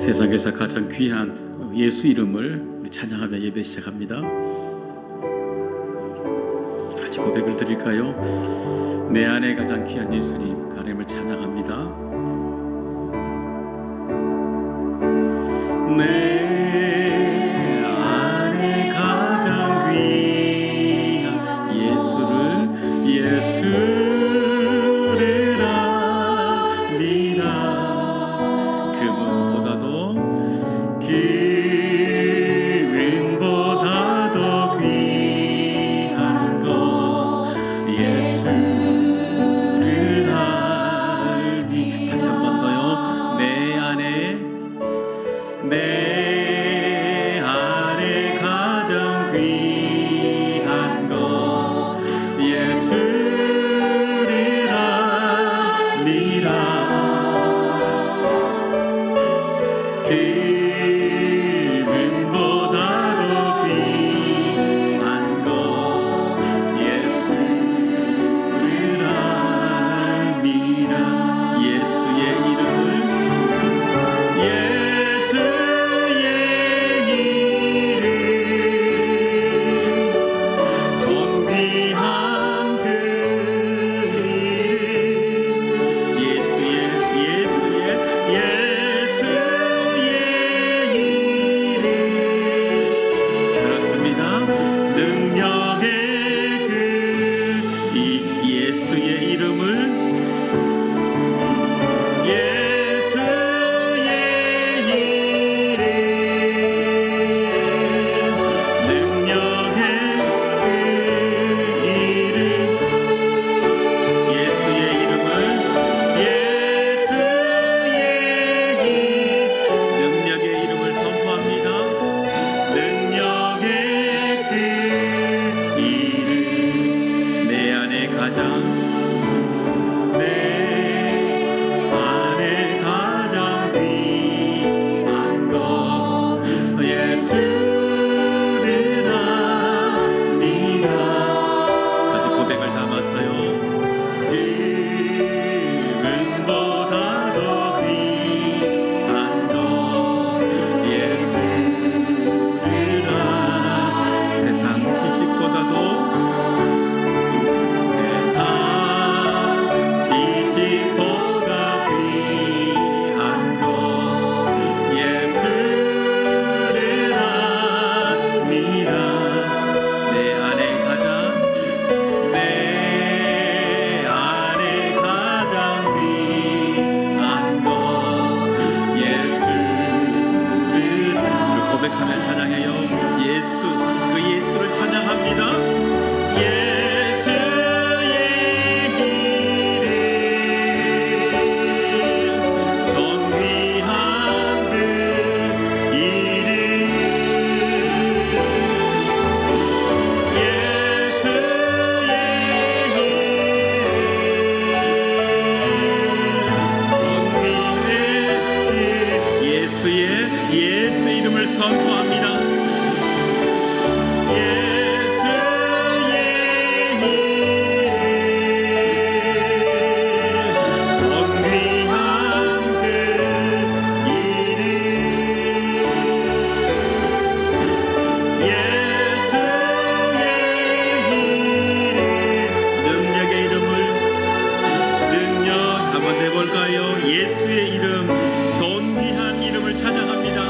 세상에서 가장 귀한 예수 이름을 우리 찬양하며 예배 시작합니다. 같이 고백을 드릴까요? 내 안에 가장 귀한 예수님, 하나님을 찬양합니다. 내 안에 가장 귀한 예수를 예수 이름을 선포합니다. 예수의 이름, 존귀한 이름을 찬양합니다.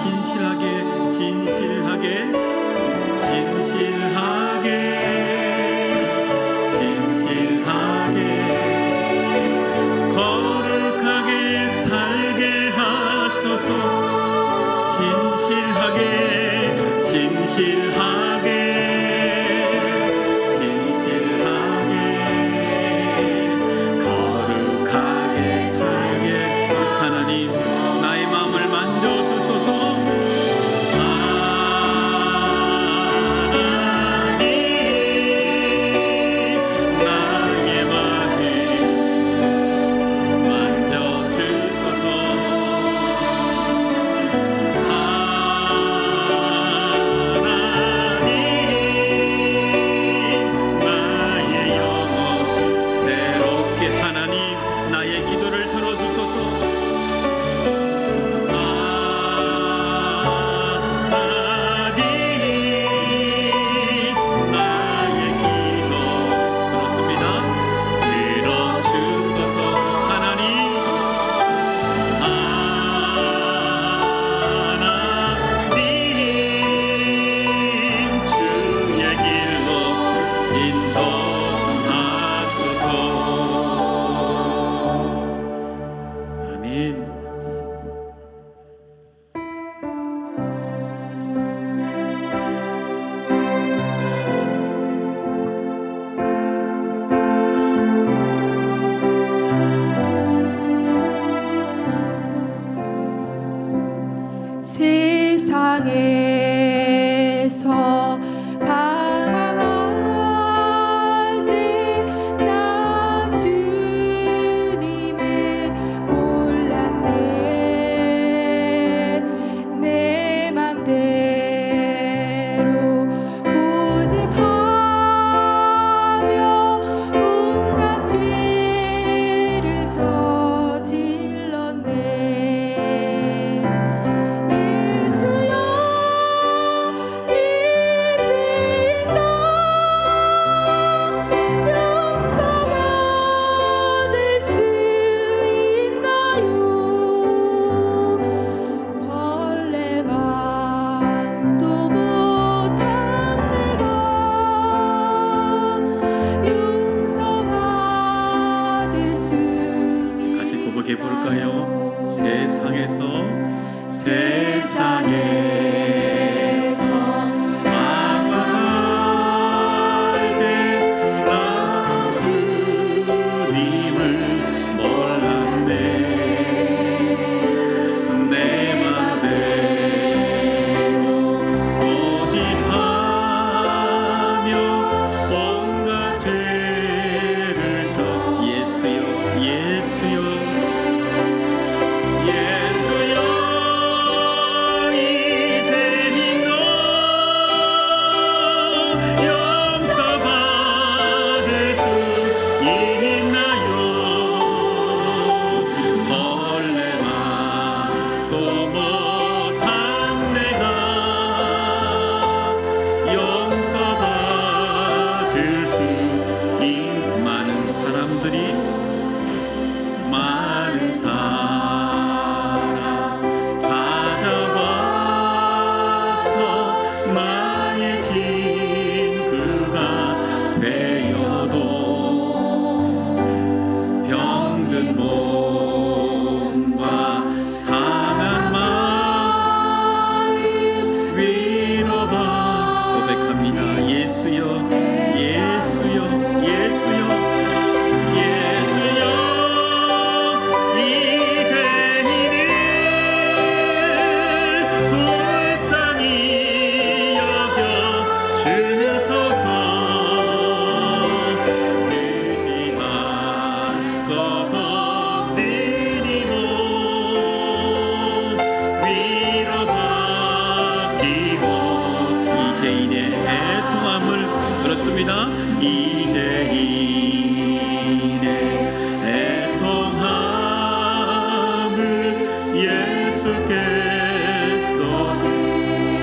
진실하게 진실하게 진실하게 진실하게 거룩하게 살게 하소서. 진실하게 진실하게 진실하게 거룩하게 살게 하나님 나의 마음을 만져주소서. 하나님 나의 마음을 만져주소서. 세상에서 방황할 때 나 주님을 몰랐네. 내 맘대로 고집하며 온갖 죄를 저질렀네. 볼까요? 세상에서 방황할 때 나 주님을 몰랐네. 내 맘대로 고집하며 온갖 죄를 져 예수여 예수여 예수여 이 죄인도 용서받을 수 있나요? 벌레만도 못한 내가 용서받을 수 많은 사람들이 많은 사람 찾아와서 나의 친구가 되어도 병든 몸과 상한 마음 위로받 고백합니다. 예수여 예수여 예수여 예수여 이 죄인을 불쌍히 여겨 주소서. 늦지 말고 엎드리고 위로받기고 이 죄인의 애통함을 그렇습니다. 이 죄인의 애통함을 예수께서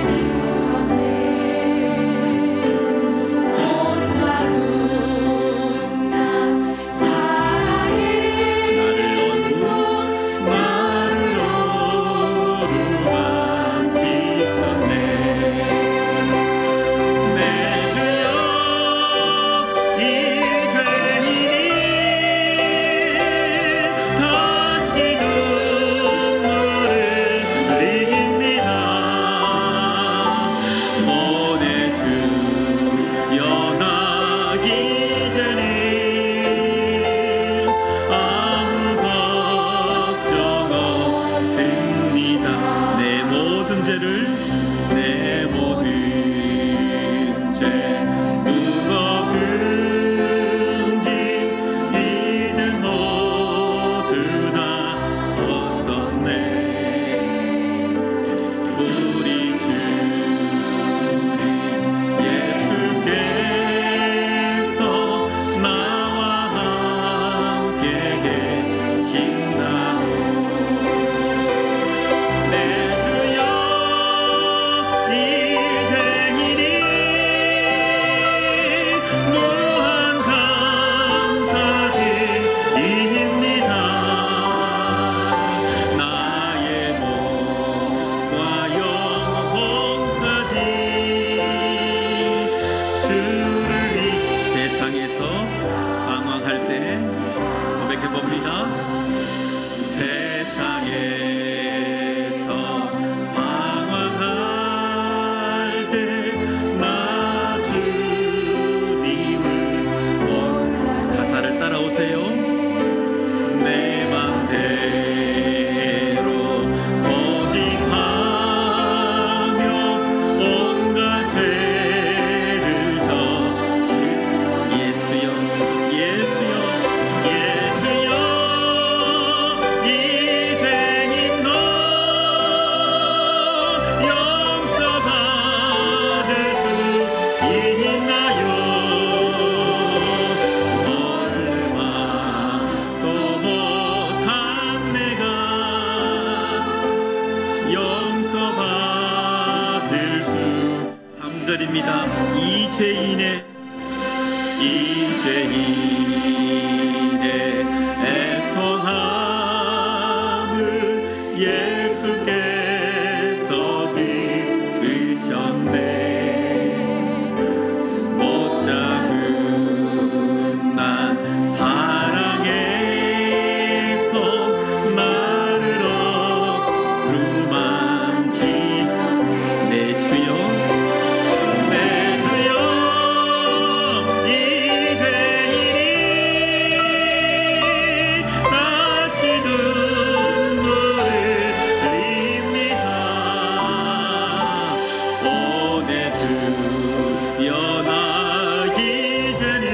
들으셨네. 못자국난 사랑의 나를 손 어루만져 용서받을 수 3절입니다. 이 죄인의 애통함을 예수께서 들으셨네. 못자국 난 사랑에서 나를 어루만지셨네. 내 주여 내 주여 이 죄인이 다시 눈물을 흘립니다. 오 내 주여 나 이제는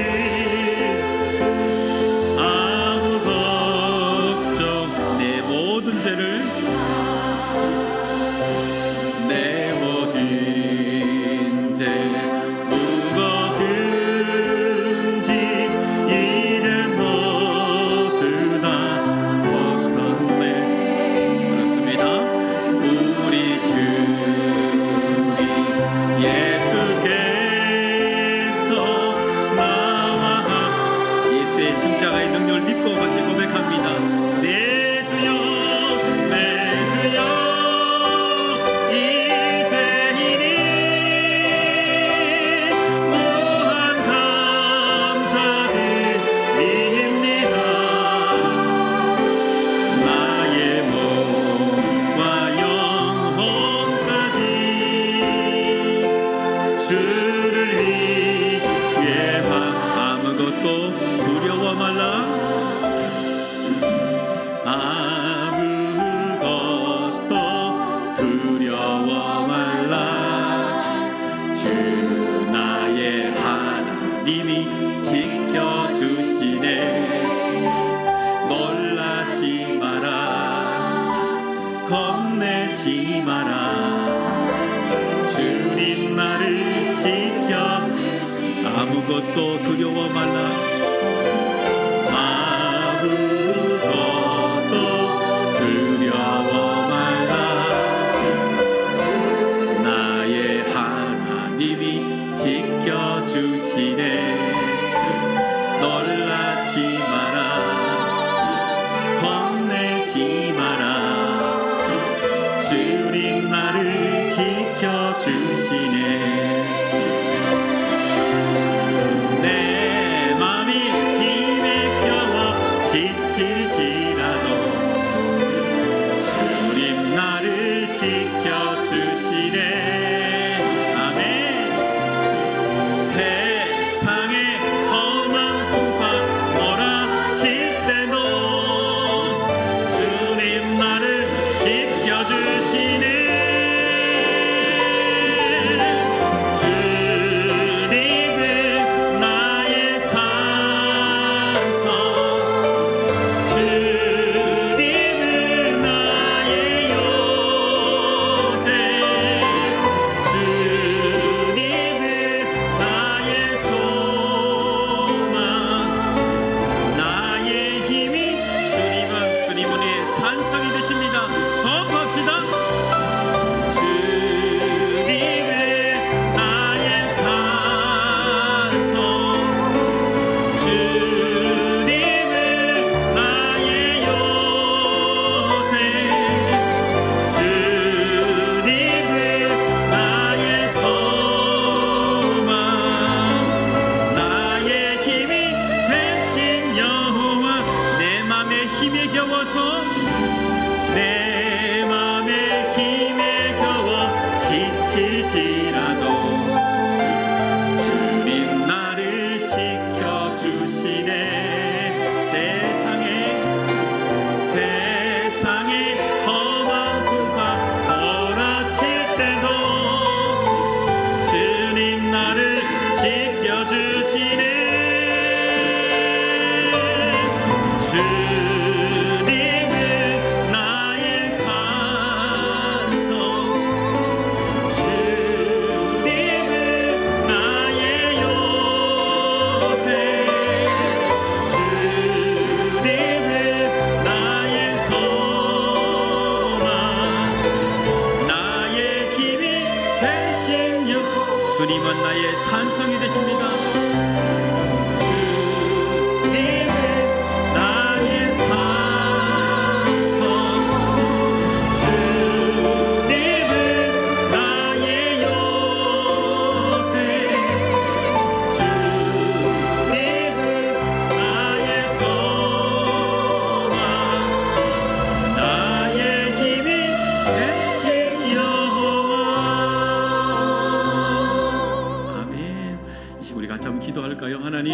아무 걱정 내 모든 죄를 내 모든 죄 무거운 짐 이제 모두 다 벗었네. 그렇습니다. 우리 주님 예수께서 나와 예수의 십자가의 능력을 믿고 같이 고백합니다. 내 주여 내 주여 이 죄인이 무한 감사드립니다. 나의 몸과 영혼까지 주를 위해 아무것도 두려워 말라. 아무것도 두려워 말라. 주 나의 하나님이 지켜주시네. 놀라지 마라. 겁내지 마라. 주님 나를 지켜주시네. 아무것도 두려워 말라. 아무것도 두려워 말라. 나의 하나님이 지켜주시네. 놀라지 마라. 겁내지 마라. 주님 나를 지켜주시네. 내 맘이 힘에 겨워 지칠지라도 주님 나를 지켜주시네. 아멘. 세상에 험한 풍파 몰아칠 때도 주님 나를 지켜주시네. 주님은 나의 산성, 주님은 나의 요새, 주님은 나의 산성이 되십니다. 주님은 나의 산성, 주님은 나의 요새, 주님은 나의 소망, 나의 힘이 되신 여호와. 아멘. 이 시간 우리 같이 한번 기도할까요? 하나님,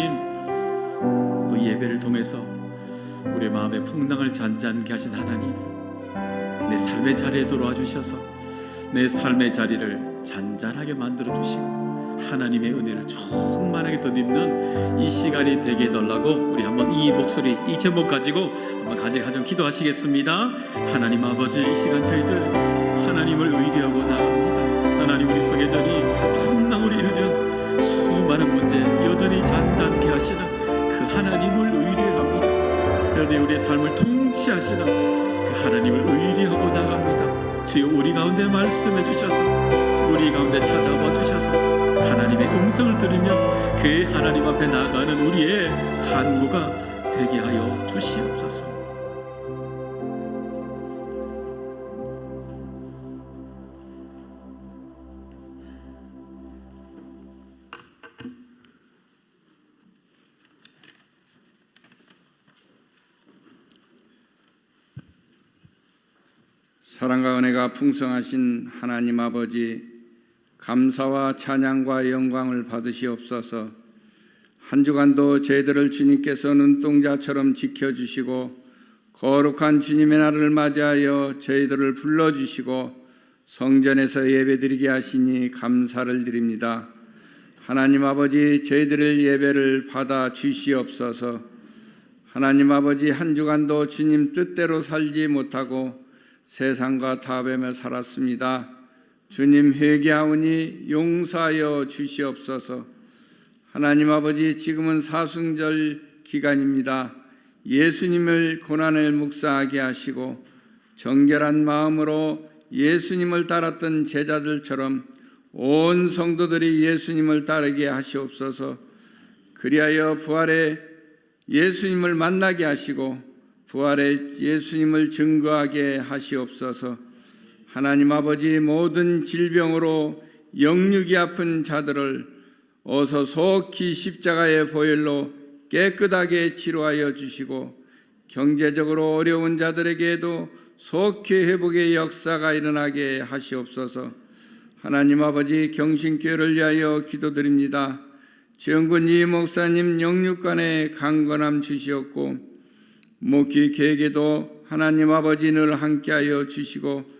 또 예배를 통해서 우리 마음의 풍랑을 잔잔케 하신 하나님, 내 삶의 자리에 돌아와 주셔서 내 삶의 자리를 잔잔하게 만들어 주시고 하나님의 은혜를 충만하게 덧입는 이 시간이 되게 해달라고 우리 한번 이 목소리, 이 제목 가지고 한번 가정 기도하시겠습니다. 하나님 아버지, 이 시간 저희들 하나님을 의뢰하고 나갑니다. 하나님, 우리 속에 여전히 풍랑을 이루는 수많은 문제 여전히 잔잔케 하시는 그 하나님을 의뢰합니다. 여전히 우리의 삶을 통치하시는 그 하나님을 의뢰하고 나갑니다. 주여, 우리 가운데 말씀해 주셔서 우리 가운데 찾아와 주셔서 하나님의 음성을 들으며 그 하나님 앞에 나아가는 우리의 간구가 되게 하여 주시옵소서. 사랑과 은혜가 풍성하신 하나님 아버지, 감사와 찬양과 영광을 받으시옵소서. 한 주간도 저희들을 주님께서 눈동자처럼 지켜주시고 거룩한 주님의 날을 맞이하여 저희들을 불러주시고 성전에서 예배드리게 하시니 감사를 드립니다. 하나님 아버지, 저희들의 예배를 받아 주시옵소서. 하나님 아버지, 한 주간도 주님 뜻대로 살지 못하고 세상과 타협하며 살았습니다. 주님, 회개하오니 용서하여 주시옵소서. 하나님 아버지, 지금은 사순절 기간입니다. 예수님을 고난을 묵상하게 하시고 정결한 마음으로 예수님을 따랐던 제자들처럼 온 성도들이 예수님을 따르게 하시옵소서. 그리하여 부활의 예수님을 만나게 하시고 부활의 예수님을 증거하게 하시옵소서. 하나님 아버지, 모든 질병으로 영육이 아픈 자들을 어서 속히 십자가의 보혈로 깨끗하게 치료하여 주시고 경제적으로 어려운 자들에게도 속히 회복의 역사가 일어나게 하시옵소서. 하나님 아버지, 경신교회를 위하여 기도드립니다. 지영근 이 목사님 영육간에 강건함 주시옵고 목회 계획에도 하나님 아버지 늘 함께하여 주시고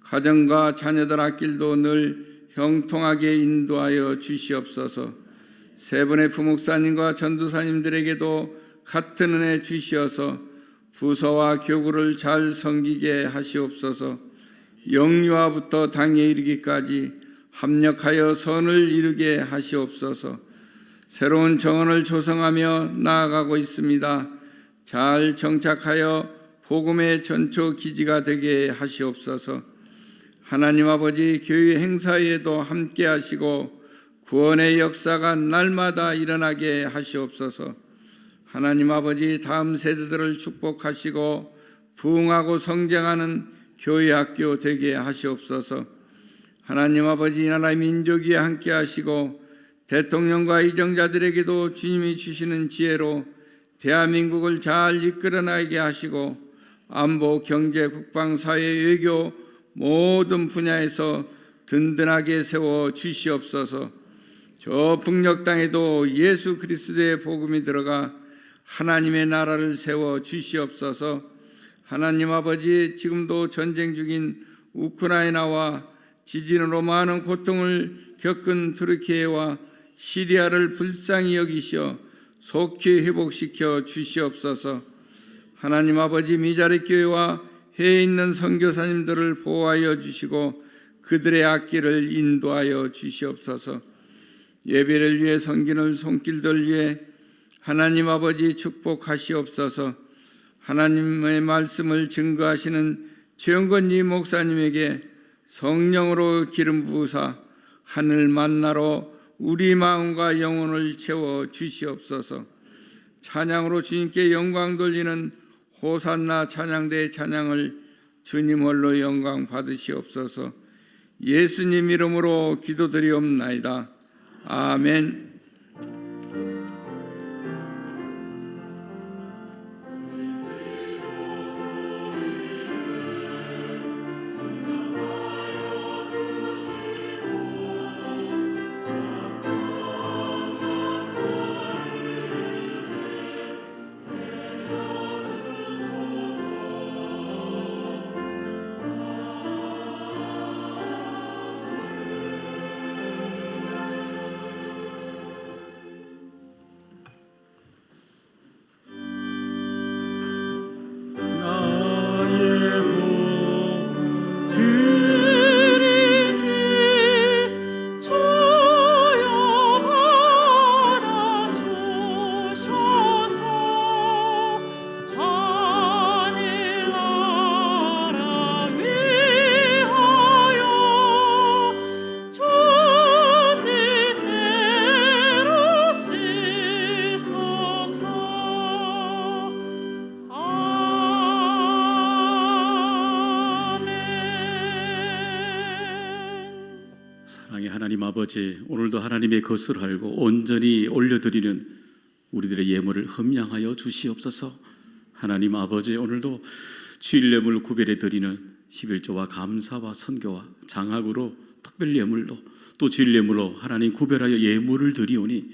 가정과 자녀들 앞길도 늘 형통하게 인도하여 주시옵소서. 세 분의 부목사님과 전도사님들에게도 같은 은혜 주시어서 부서와 교구를 잘 섬기게 하시옵소서. 영유아부터 당에 이르기까지 합력하여 선을 이루게 하시옵소서. 새로운 정원을 조성하며 나아가고 있습니다. 잘 정착하여 복음의 전초 기지가 되게 하시옵소서. 하나님 아버지, 교회 행사에도 함께 하시고 구원의 역사가 날마다 일어나게 하시옵소서. 하나님 아버지, 다음 세대들을 축복하시고 부흥하고 성장하는 교회 학교 되게 하시옵소서. 하나님 아버지, 이 나라 민족이 함께 하시고 대통령과 의정자들에게도 주님이 주시는 지혜로 대한민국을 잘 이끌어나가게 하시고 안보, 경제, 국방, 사회, 외교 모든 분야에서 든든하게 세워 주시옵소서. 저 북녘 땅에도 예수 그리스도의 복음이 들어가 하나님의 나라를 세워 주시옵소서. 하나님 아버지, 지금도 전쟁 중인 우크라이나와 지진으로 많은 고통을 겪은 투르키예와 시리아를 불쌍히 여기시어 속히 회복시켜 주시옵소서. 하나님 아버지, 미자리 교회와 해에 있는 선교사님들을 보호하여 주시고 그들의 앞길을 인도하여 주시옵소서. 예배를 위해 섬기는 손길들 위해 하나님 아버지 축복하시옵소서. 하나님의 말씀을 증거하시는 최영건이 목사님에게 성령으로 기름 부으사 하늘 만나로 우리 마음과 영혼을 채워 주시옵소서. 찬양으로 주님께 영광 돌리는 호산나 찬양대의 찬양을 주님 홀로 영광 받으시옵소서. 예수님 이름으로 기도드리옵나이다. 아멘. 나의 복 드리니 주여 받아주셔서 하늘나라 위하여 주 뜻대로 쓰소서. 사랑의 하나님 아버지, 오늘도 하나님의 것을 알고 온전히 올려드리는 우리들의 예물을 흠양하여 주시옵소서. 하나님 아버지, 오늘도 주일 예물 구별해 드리는 11조와 감사와 선교와 장학으로 특별 예물로 또 주일 예물로 하나님 구별하여 예물을 드리오니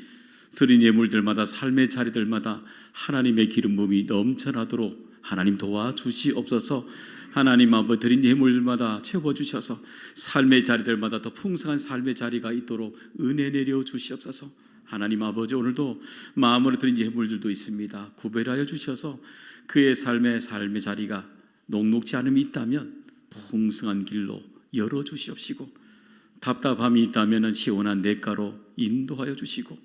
드린 예물들마다 삶의 자리들마다 하나님의 기름 부음이 넘쳐나도록 하나님 도와주시옵소서. 하나님 아버지, 드린 예물들마다 채워주셔서 삶의 자리들마다 더 풍성한 삶의 자리가 있도록 은혜 내려 주시옵소서. 하나님 아버지, 오늘도 마음으로 드린 예물들도 있습니다. 구별하여 주셔서 그의 삶의 자리가 녹록지 않음이 있다면 풍성한 길로 열어주시옵시고, 답답함이 있다면 시원한 냇가로 인도하여 주시고,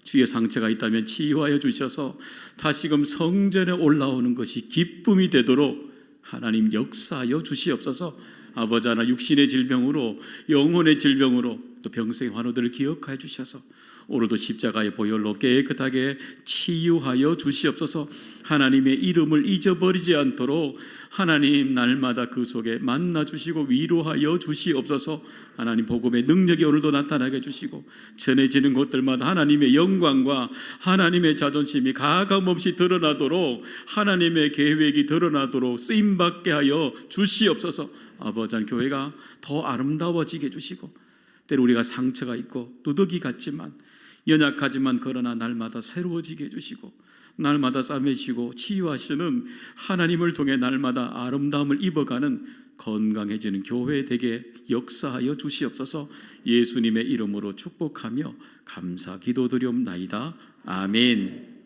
주의 상처가 있다면 치유하여 주셔서 다시금 성전에 올라오는 것이 기쁨이 되도록 하나님 역사하여 주시옵소서. 아버지, 하나 육신의 질병으로 영혼의 질병으로 또 병생의 환우들을 기억하여 주셔서 오늘도 십자가의 보혈로 깨끗하게 치유하여 주시옵소서. 하나님의 이름을 잊어버리지 않도록 하나님 날마다 그 속에 만나 주시고 위로하여 주시옵소서. 하나님 복음의 능력이 오늘도 나타나게 해주시고 전해지는 곳들마다 하나님의 영광과 하나님의 자존심이 가감없이 드러나도록 하나님의 계획이 드러나도록 쓰임받게 하여 주시옵소서. 아버지, 교회가 더 아름다워지게 해주시고, 때로 우리가 상처가 있고 누더기 같지만 연약하지만 그러나 날마다 새로워지게 해주시고 날마다 싸매시고 치유하시는 하나님을 통해 날마다 아름다움을 입어가는 건강해지는 교회 되게 역사하여 주시옵소서. 예수님의 이름으로 축복하며 감사 기도드리옵나이다. 아멘.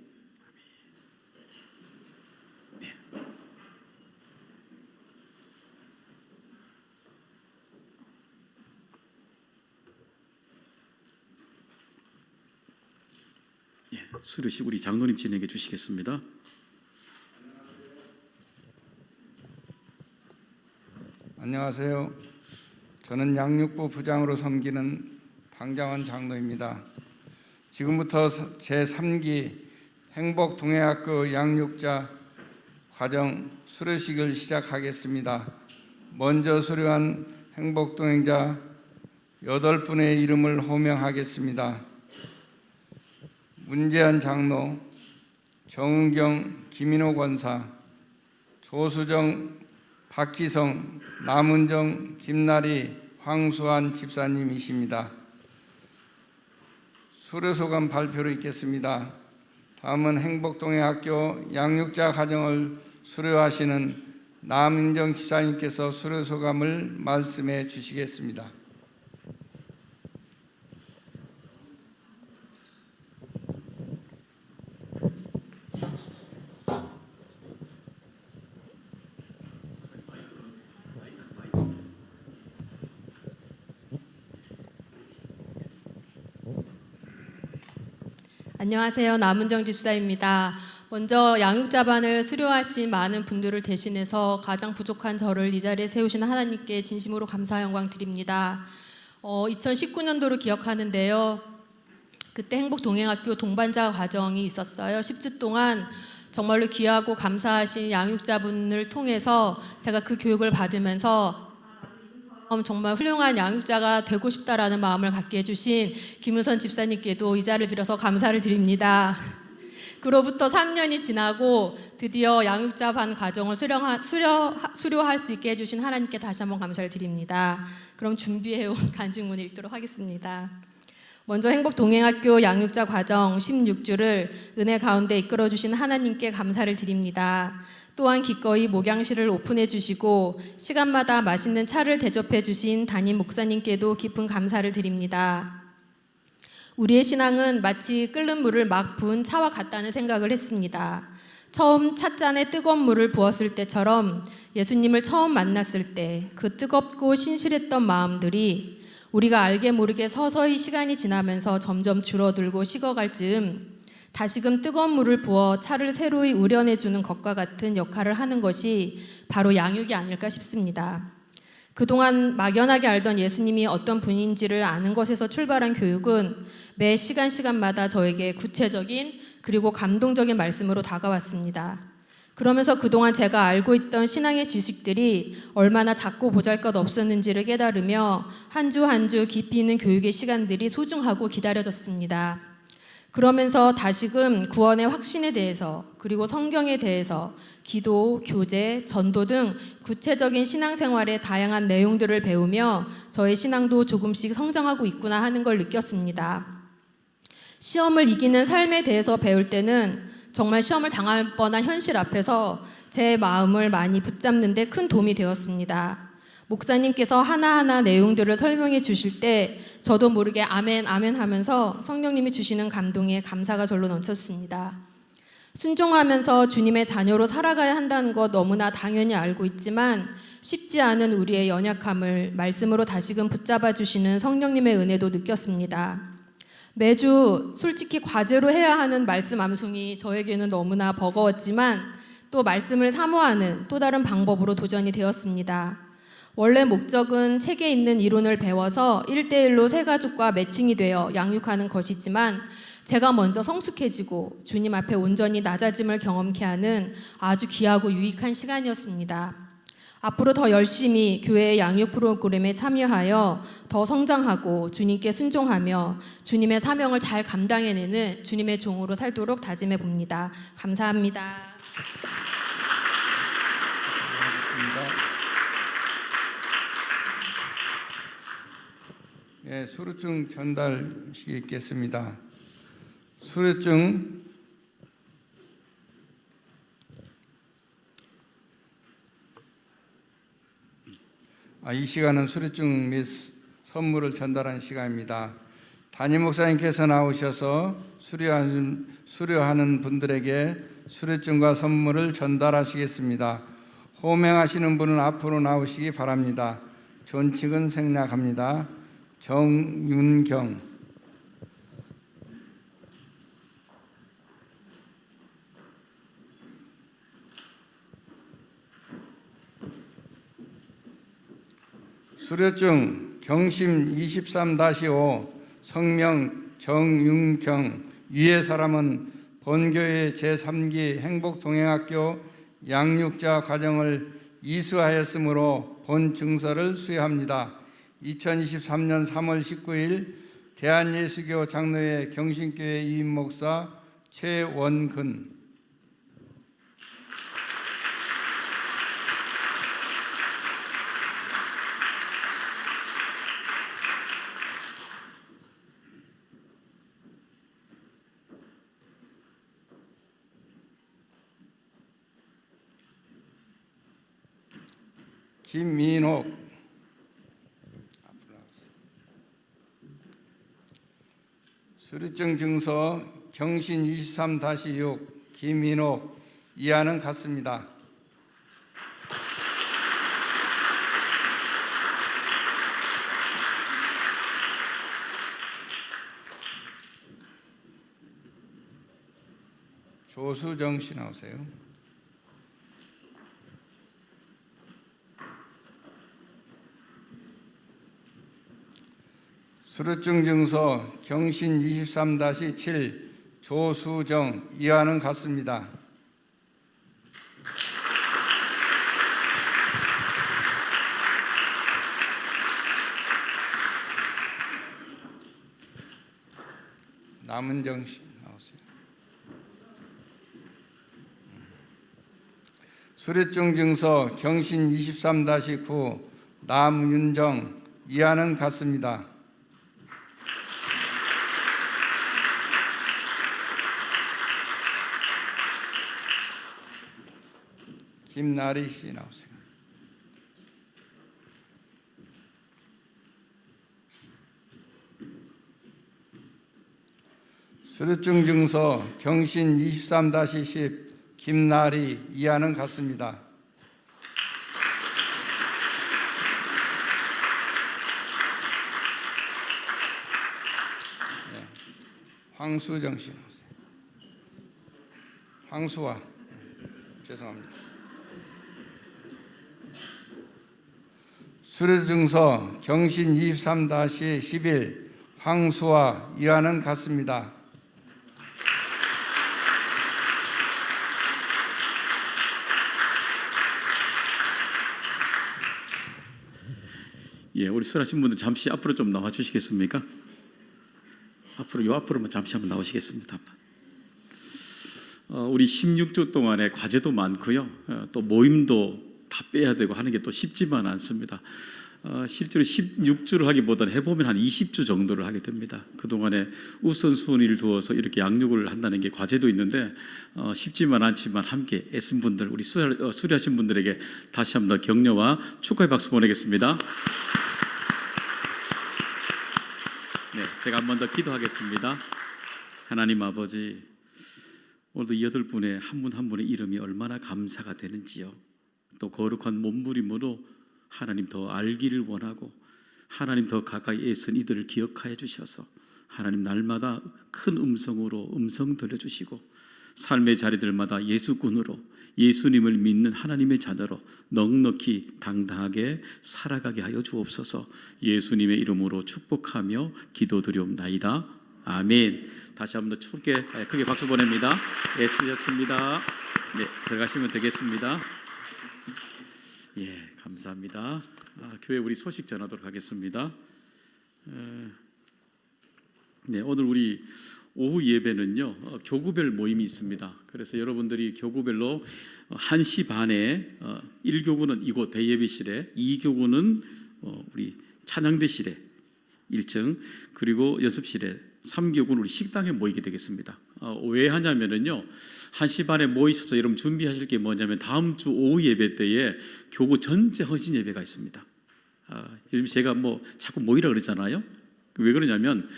수료식 우리 장로님 진행해 주시겠습니다. 안녕하세요. 저는 양육부 부장으로 섬기는 방장원 장로입니다. 지금부터 제3기 행복동해학교 양육자 과정 수료식을 시작하겠습니다. 먼저 수료한 행복동행자 8분의 이름을 호명하겠습니다. 문재한 장로, 정은경, 김인호 권사, 조수정, 박희성, 남은정, 김나리, 황수환 집사님이십니다. 수료소감 발표를 읽겠습니다. 다음은 행복동해학교 양육자 가정을 수료하시는 남은정 집사님께서 수료소감을 말씀해 주시겠습니다. 안녕하세요. 남은정 집사입니다. 먼저 양육자반을 수료하신 많은 분들을 대신해서 가장 부족한 저를 이 자리에 세우신 하나님께 진심으로 감사 영광 드립니다. 2019년도를 기억하는데요. 그때 행복동행학교 동반자 과정이 있었어요. 10주 동안 정말로 귀하고 감사하신 양육자분을 통해서 제가 그 교육을 받으면서 정말 훌륭한 양육자가 되고 싶다라는 마음을 갖게 해주신 김은선 집사님께도 이 자리를 빌어서 감사를 드립니다. 그로부터 3년이 지나고 드디어 양육자 반 과정을 수료할 수 있게 해주신 하나님께 다시 한번 감사를 드립니다. 그럼 준비해온 간증문을 읽도록 하겠습니다. 먼저 행복동행학교 양육자 과정 16주를 은혜 가운데 이끌어주신 하나님께 감사를 드립니다. 또한 기꺼이 목양실을 오픈해 주시고 시간마다 맛있는 차를 대접해 주신 담임 목사님께도 깊은 감사를 드립니다. 우리의 신앙은 마치 끓는 물을 막 부은 차와 같다는 생각을 했습니다. 처음 찻잔에 뜨거운 물을 부었을 때처럼 예수님을 처음 만났을 때 그 뜨겁고 신실했던 마음들이 우리가 알게 모르게 서서히 시간이 지나면서 점점 줄어들고 식어갈 즈음 다시금 뜨거운 물을 부어 차를 새로이 우려내주는 것과 같은 역할을 하는 것이 바로 양육이 아닐까 싶습니다. 그동안 막연하게 알던 예수님이 어떤 분인지를 아는 것에서 출발한 교육은 매 시간마다 저에게 구체적인 그리고 감동적인 말씀으로 다가왔습니다. 그러면서 그동안 제가 알고 있던 신앙의 지식들이 얼마나 작고 보잘것 없었는지를 깨달으며 한 주 한 주 깊이 있는 교육의 시간들이 소중하고 기다려졌습니다. 그러면서 다시금 구원의 확신에 대해서 그리고 성경에 대해서 기도, 교제, 전도 등 구체적인 신앙생활의 다양한 내용들을 배우며 저의 신앙도 조금씩 성장하고 있구나 하는 걸 느꼈습니다. 시험을 이기는 삶에 대해서 배울 때는 정말 시험을 당할 뻔한 현실 앞에서 제 마음을 많이 붙잡는 데 큰 도움이 되었습니다. 목사님께서 하나하나 내용들을 설명해 주실 때 저도 모르게 아멘 아멘 하면서 성령님이 주시는 감동에 감사가 절로 넘쳤습니다. 순종하면서 주님의 자녀로 살아가야 한다는 것 너무나 당연히 알고 있지만 쉽지 않은 우리의 연약함을 말씀으로 다시금 붙잡아 주시는 성령님의 은혜도 느꼈습니다. 매주 솔직히 과제로 해야 하는 말씀 암송이 저에게는 너무나 버거웠지만 또 말씀을 사모하는 또 다른 방법으로 도전이 되었습니다. 원래 목적은 책에 있는 이론을 배워서 1대1로 새 가족과 매칭이 되어 양육하는 것이지만 제가 먼저 성숙해지고 주님 앞에 온전히 낮아짐을 경험케 하는 아주 귀하고 유익한 시간이었습니다. 앞으로 더 열심히 교회의 양육 프로그램에 참여하여 더 성장하고 주님께 순종하며 주님의 사명을 잘 감당해내는 주님의 종으로 살도록 다짐해 봅니다. 감사합니다. 예, 수료증 전달식이 있겠습니다. 수료증 이 시간은 수료증 및 선물을 전달하는 시간입니다. 담임 목사님께서 나오셔서 수료하는 분들에게 수료증과 선물을 전달하시겠습니다. 호명하시는 분은 앞으로 나오시기 바랍니다. 존칭은 생략합니다. 정윤경 수료증 경심 23-5 성명 정윤경 위의 사람은 본교회 제3기 행복동행학교 양육자 과정을 이수하였으므로 본 증서를 수여합니다. 2023년 3월 19일 대한예수교 장로회 경신교회 이임목사 최원근 김민옥 수료증 증서 경신 23-6 김민옥 이하는 같습니다. 조수정 씨 나오세요. 수료증 증서 경신 23-7 조수정 이하는 같습니다. 남은정 씨 나오세요. 수료증 증서 경신 23-9 남윤정 이하는 같습니다. 김나리 씨 나오세요. 수료증 증서 경신 23-10 김나리 이하는 같습니다. 네. 황수정 씨 나오세요. 황수아 죄송합니다. 수료증서 경신 23-11 황수아 이하는 같습니다. 예, 우리 수라신 분들 잠시 앞으로 좀 나와 주시겠습니까? 앞으로 요 앞으로만 잠시 한번 나오시겠습니다. 우리 16주 동안에 과제도 많고요. 또 모임도 다 빼야 되고 하는 게 또 쉽지만 않습니다. 실제로 16주를 하기보다는 해보면 한 20주 정도를 하게 됩니다. 그동안에 우선순위를 두어서 이렇게 양육을 한다는 게 과제도 있는데 쉽지만 않지만 함께 애쓴 분들, 우리 수리하신 분들에게 다시 한번 더 격려와 축하의 박수 보내겠습니다. 네, 제가 한 번 더 기도하겠습니다. 하나님 아버지, 오늘도 8분의 한 분 한 분의 이름이 얼마나 감사가 되는지요. 또 거룩한 몸부림으로 하나님 더 알기를 원하고 하나님 더 가까이 애쓴 이들을 기억하여 주셔서 하나님 날마다 큰 음성으로 음성 들려주시고 삶의 자리들마다 예수꾼으로 예수님을 믿는 하나님의 자녀로 넉넉히 당당하게 살아가게 하여 주옵소서. 예수님의 이름으로 축복하며 기도드리옵나이다. 아멘. 다시 한번 더 크게 박수 보냅니다. 애쓰셨습니다. 네, 들어가시면 되겠습니다. 예, 감사합니다. 교회 우리 소식 전하도록 하겠습니다. 네, 오늘 우리 오후 예배는요 교구별 모임이 있습니다. 그래서 여러분들이 교구별로 1시 반에 1교구는 이곳 대예배실에, 2교구는 우리 찬양대실에 1층, 그리고 연습실에, 3교구는 우리 식당에 모이게 되겠습니다. 왜 하냐면은요 1시 반에 모이셔서 여러분 준비하실 게 뭐냐면 다음 주 오후 예배 때에 교구 전체 헌신 예배가 있습니다. 요즘 제가 자꾸 모이라 그러잖아요. 왜 그러냐면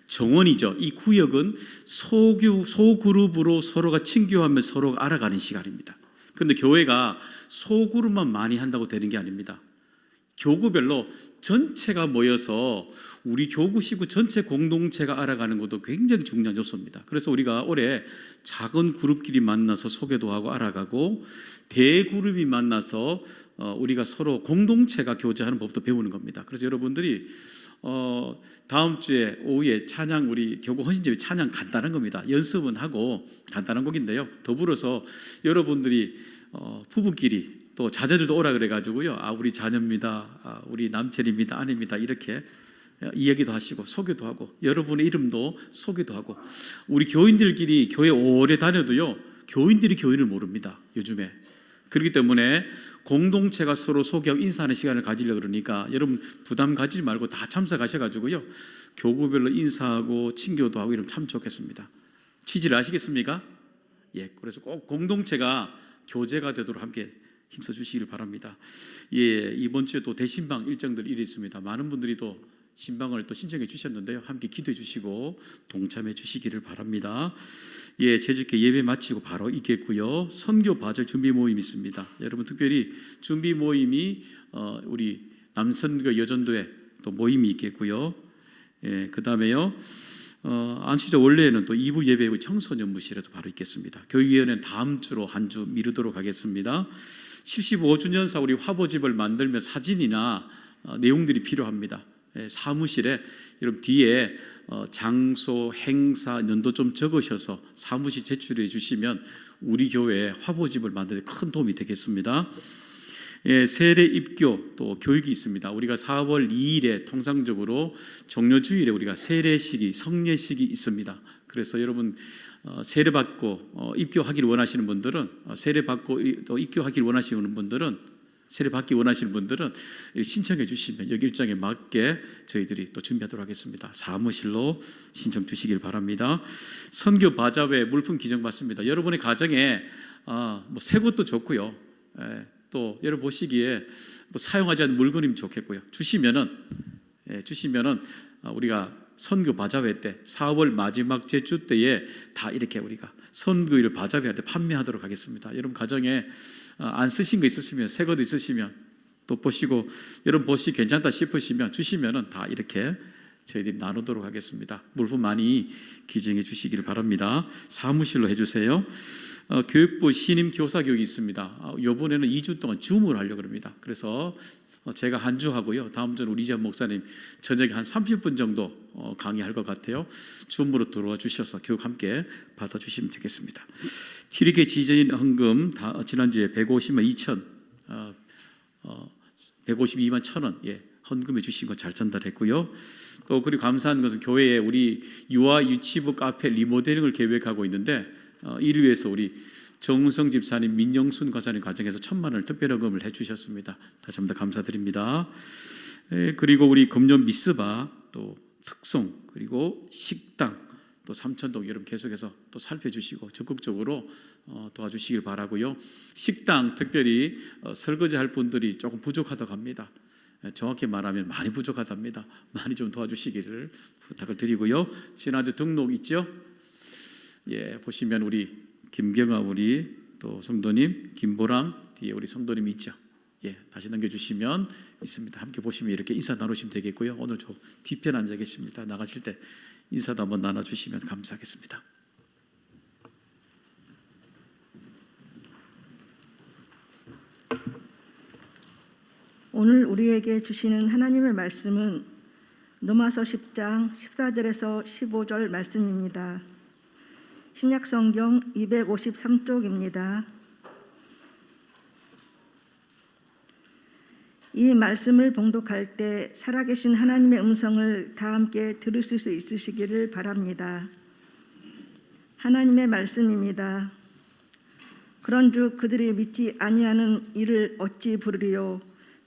정원이죠. 이 구역은 소그룹으로 서로가 친교하며 서로가 알아가는 시간입니다. 그런데 교회가 소그룹만 많이 한다고 되는 게 아닙니다. 교구별로 전체가 모여서 우리 교구 식구 전체 공동체가 알아가는 것도 굉장히 중요한 요소입니다. 그래서 우리가 올해 작은 그룹끼리 만나서 소개도 하고 알아가고 대그룹이 만나서 우리가 서로 공동체가 교제하는 법도 배우는 겁니다. 그래서 여러분들이 다음 주에 오후에 찬양, 우리 교구 헌신제비 찬양 간단한 겁니다. 연습은 하고 간단한 곡인데요. 더불어서 여러분들이 부부끼리 또 자녀들도 오라 그래가지고요. 우리 자녀입니다. 우리 남편입니다. 아내입니다. 이렇게 이야기도 하시고 소개도 하고 여러분의 이름도 소개도 하고 우리 교인들끼리 교회 오래 다녀도요. 교인들이 교인을 모릅니다. 요즘에. 그렇기 때문에 공동체가 서로 소개하고 인사하는 시간을 가지려고 그러니까 여러분 부담 가지지 말고 다 참석하셔가지고요. 교구별로 인사하고 친교도 하고 이러면 참 좋겠습니다. 취지를 아시겠습니까? 예, 그래서 꼭 공동체가 교제가 되도록 함께 힘써 주시기를 바랍니다. 예, 이번 주에 또 대신방 일정들 일이 있습니다. 많은 분들이 또 신방을 또 신청해 주셨는데요. 함께 기도해 주시고 동참해 주시기를 바랍니다. 예, 제주께 예배 마치고 바로 있겠고요. 선교 바절 준비 모임이 있습니다. 여러분 특별히 준비 모임이 우리 남선교 여전도에 또 모임이 있겠고요. 예, 그다음에요. 안수자 원래에는 또 2부 예배 청소년부실에도 바로 있겠습니다. 교육위원회는 다음 주로 한 주 미루도록 하겠습니다. 75주년사 우리 화보집을 만들며 사진이나 내용들이 필요합니다. 사무실에 여러분 뒤에 장소, 행사, 연도 좀 적으셔서 사무실 제출해 주시면 우리 교회 화보집을 만드는 데 큰 도움이 되겠습니다. 세례 입교 또 교육이 있습니다. 우리가 4월 2일에 통상적으로 종료주일에 우리가 세례식이 성례식이 있습니다. 그래서 여러분 세례 받고 입교하기를 원하시는 분들은 세례 받고 또 입교하기를 원하시는 분들은 세례 받기 원하시는 분들은 신청해 주시면 여기 일정에 맞게 저희들이 또 준비하도록 하겠습니다. 사무실로 신청 주시길 바랍니다. 선교 바자회 물품 기증 받습니다. 여러분의 가정에 새 것도 좋고요. 또 여러분 보시기에 또 사용하지 않은 물건이면 좋겠고요. 주시면은 우리가 선교 바자회 때 4월 마지막 제주 때에 다 이렇게 우리가 선교일 바자회할 때 판매하도록 하겠습니다. 여러분 가정에 안 쓰신 거 있으시면 새 것도 있으시면 또 보시고 여러분 보시 괜찮다 싶으시면 주시면은 다 이렇게 저희들이 나누도록 하겠습니다. 물품 많이 기증해 주시기를 바랍니다. 사무실로 해주세요. 교육부 신임 교사 교육이 있습니다. 이번에는 2주 동안 줌을 하려고 합니다. 그래서 제가 한 주 하고요. 다음 주는 우리 이재현 목사님 저녁에 한 30분 정도 강의할 것 같아요. 줌으로 들어와 주셔서 교육 함께 받아주시면 되겠습니다. 7위계 지정인 헌금 지난주에 152만 1,000원 헌금해 주신 거 잘 전달했고요. 또 그리고 감사한 것은 교회에 우리 유아 유치부 카페 리모델링을 계획하고 있는데 이를 위해서 우리 정은성 집사님, 민영순 과사님 가정에서 1,000만 원을 특별헌금을 해주셨습니다. 다시 한번 감사드립니다. 그리고 우리 금년 미스바 또 특송 그리고 식당 또 삼천동 여러분 계속해서 또 살펴주시고 적극적으로 도와주시길 바라고요. 식당 특별히 설거지할 분들이 조금 부족하다고 합니다. 정확히 말하면 많이 부족하답니다. 많이 좀 도와주시기를 부탁을 드리고요. 지난주 등록 있죠? 보시면 우리 김경아 우리 또 성도님, 김보람 뒤에 우리 성도님 있죠? 다시 넘겨주시면 있습니다. 함께 보시면 이렇게 인사 나누시면 되겠고요. 오늘 저 뒤편 앉아 계십니다. 나가실 때 인사도 한번 나눠주시면 감사하겠습니다. 오늘 우리에게 주시는 하나님의 말씀은 로마서 10장 14절에서 15절 말씀입니다. 신약성경 253쪽입니다. 이 말씀을 봉독할 때 살아계신 하나님의 음성을 다 함께 들으실 수 있으시기를 바랍니다. 하나님의 말씀입니다. 그런즉 그들이 믿지 아니하는 이를 어찌 부르리요?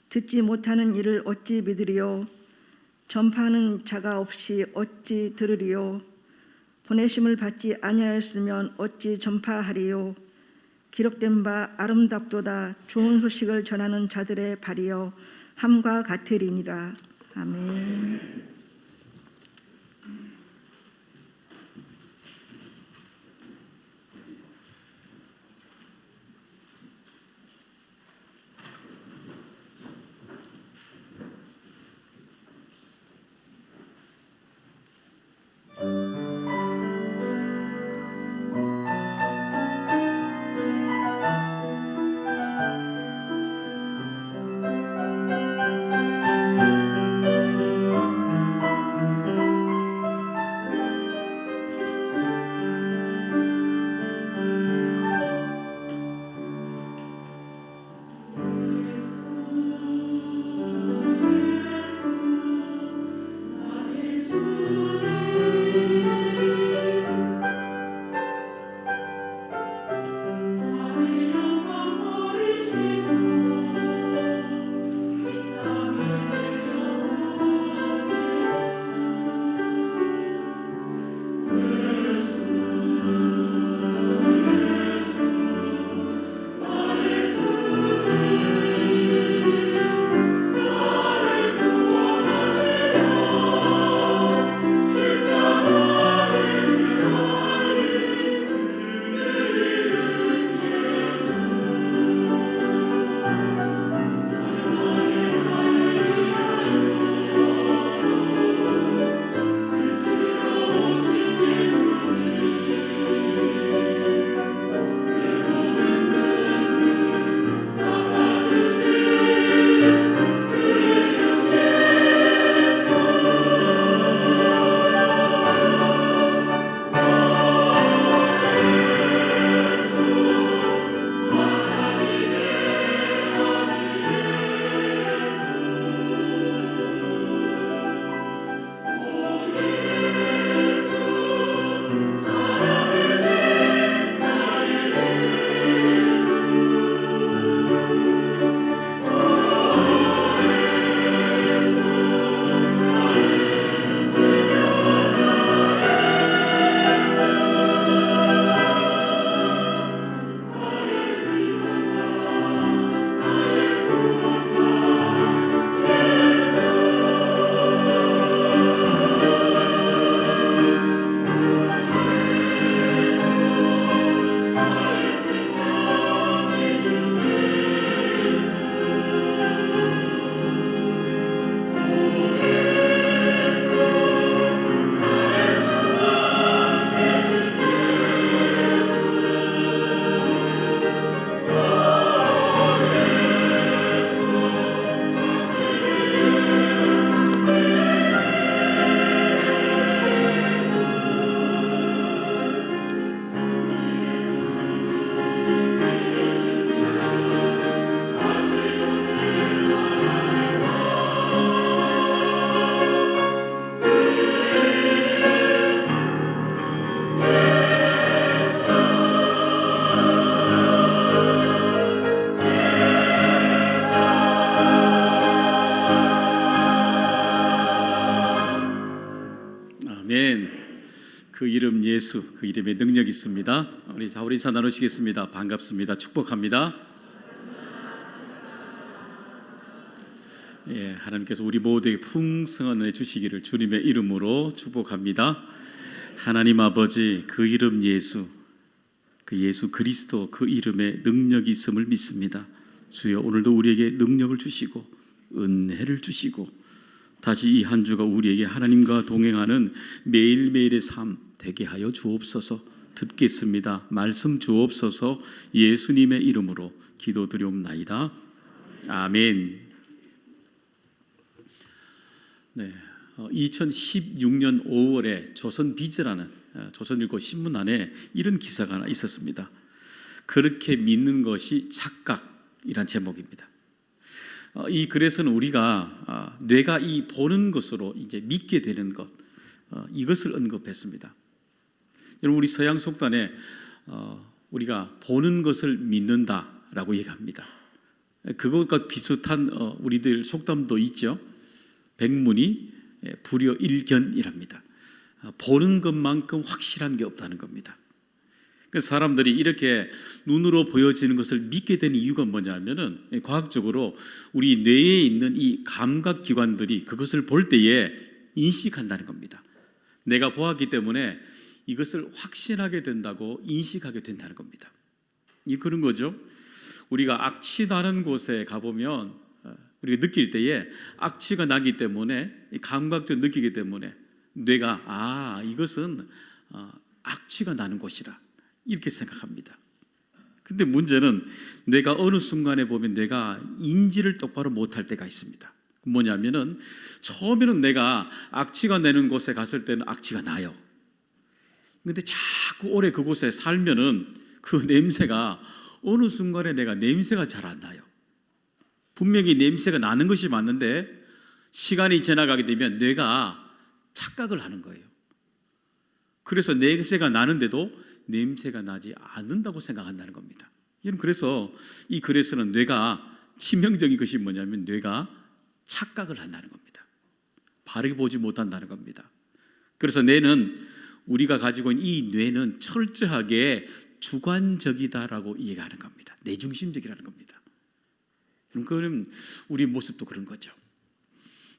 듣지 못하는 이를 어찌 믿으리요? 전파하는 자가 없이 어찌 들으리요? 보내심을 받지 아니하였으면 어찌 전파하리요? 기록된 바 아름답도다 좋은 소식을 전하는 자들의 발이여 함과 같으리니라. 아멘. 아멘. 그 이름 예수, 그 이름에 능력이 있습니다. 우리 인사 나누시겠습니다. 반갑습니다. 축복합니다. 예, 하나님께서 우리 모두에게 풍성한 은혜 주시기를 주님의 이름으로 축복합니다. 하나님 아버지, 그 이름 예수, 그 예수 그리스도 그 이름에 능력이 있음을 믿습니다. 주여, 오늘도 우리에게 능력을 주시고 은혜를 주시고 다시 이 한 주가 우리에게 하나님과 동행하는 매일매일의 삶 되게 하여 주옵소서. 듣겠습니다. 말씀 주옵소서. 예수님의 이름으로 기도드리옵나이다. 아멘. 네, 2016년 5월에 조선비즈라는 조선일보 신문 안에 이런 기사가 하나 있었습니다. 그렇게 믿는 것이 착각이란 제목입니다. 이 글에서는 우리가 뇌가 이 보는 것으로 이제 믿게 되는 것, 이것을 언급했습니다. 여러분, 우리 서양 속단에 우리가 보는 것을 믿는다라고 얘기합니다. 그것과 비슷한 우리들 속담도 있죠. 백문이 불여일견이랍니다. 보는 것만큼 확실한 게 없다는 겁니다. 그래서 사람들이 이렇게 눈으로 보여지는 것을 믿게 된 이유가 뭐냐면은 과학적으로 우리 뇌에 있는 이 감각기관들이 그것을 볼 때에 인식한다는 겁니다. 내가 보았기 때문에 이것을 확신하게 된다고 인식하게 된다는 겁니다. 이 그런 거죠. 우리가 악취 나는 곳에 가보면 우리가 느낄 때에 악취가 나기 때문에 감각적으로 느끼기 때문에 뇌가 이것은 악취가 나는 곳이다 이렇게 생각합니다. 근데 문제는 뇌가 어느 순간에 보면 뇌가 인지를 똑바로 못할 때가 있습니다. 뭐냐면은 처음에는 내가 악취가 나는 곳에 갔을 때는 악취가 나요. 근데 자꾸 오래 그곳에 살면은 그 냄새가 어느 순간에 내가 냄새가 잘 안 나요. 분명히 냄새가 나는 것이 맞는데 시간이 지나가게 되면 뇌가 착각을 하는 거예요. 그래서 냄새가 나는데도 냄새가 나지 않는다고 생각한다는 겁니다. 그래서 이 글에서는 뇌가 치명적인 것이 뭐냐면 뇌가 착각을 한다는 겁니다. 바르게 보지 못한다는 겁니다. 그래서 뇌는 우리가 가지고 있는 이 뇌는 철저하게 주관적이다라고 이해하는 겁니다. 내중심적이라는 겁니다. 그럼 우리 모습도 그런 거죠.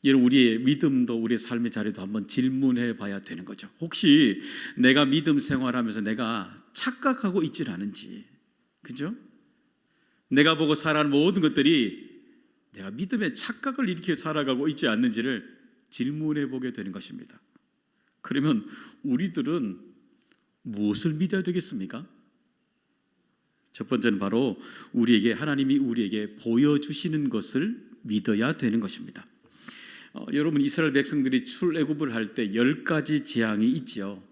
여러분, 우리의 믿음도 우리의 삶의 자리도 한번 질문해 봐야 되는 거죠. 혹시 내가 믿음 생활하면서 내가 착각하고 있질 않은지, 그죠? 내가 보고 살아가는 모든 것들이 내가 믿음의 착각을 일으켜 살아가고 있지 않는지를 질문해 보게 되는 것입니다. 그러면 우리들은 무엇을 믿어야 되겠습니까? 첫 번째는 바로 하나님이 우리에게 보여주시는 것을 믿어야 되는 것입니다. 여러분, 이스라엘 백성들이 출애굽을 할 때 10가지 재앙이 있지요.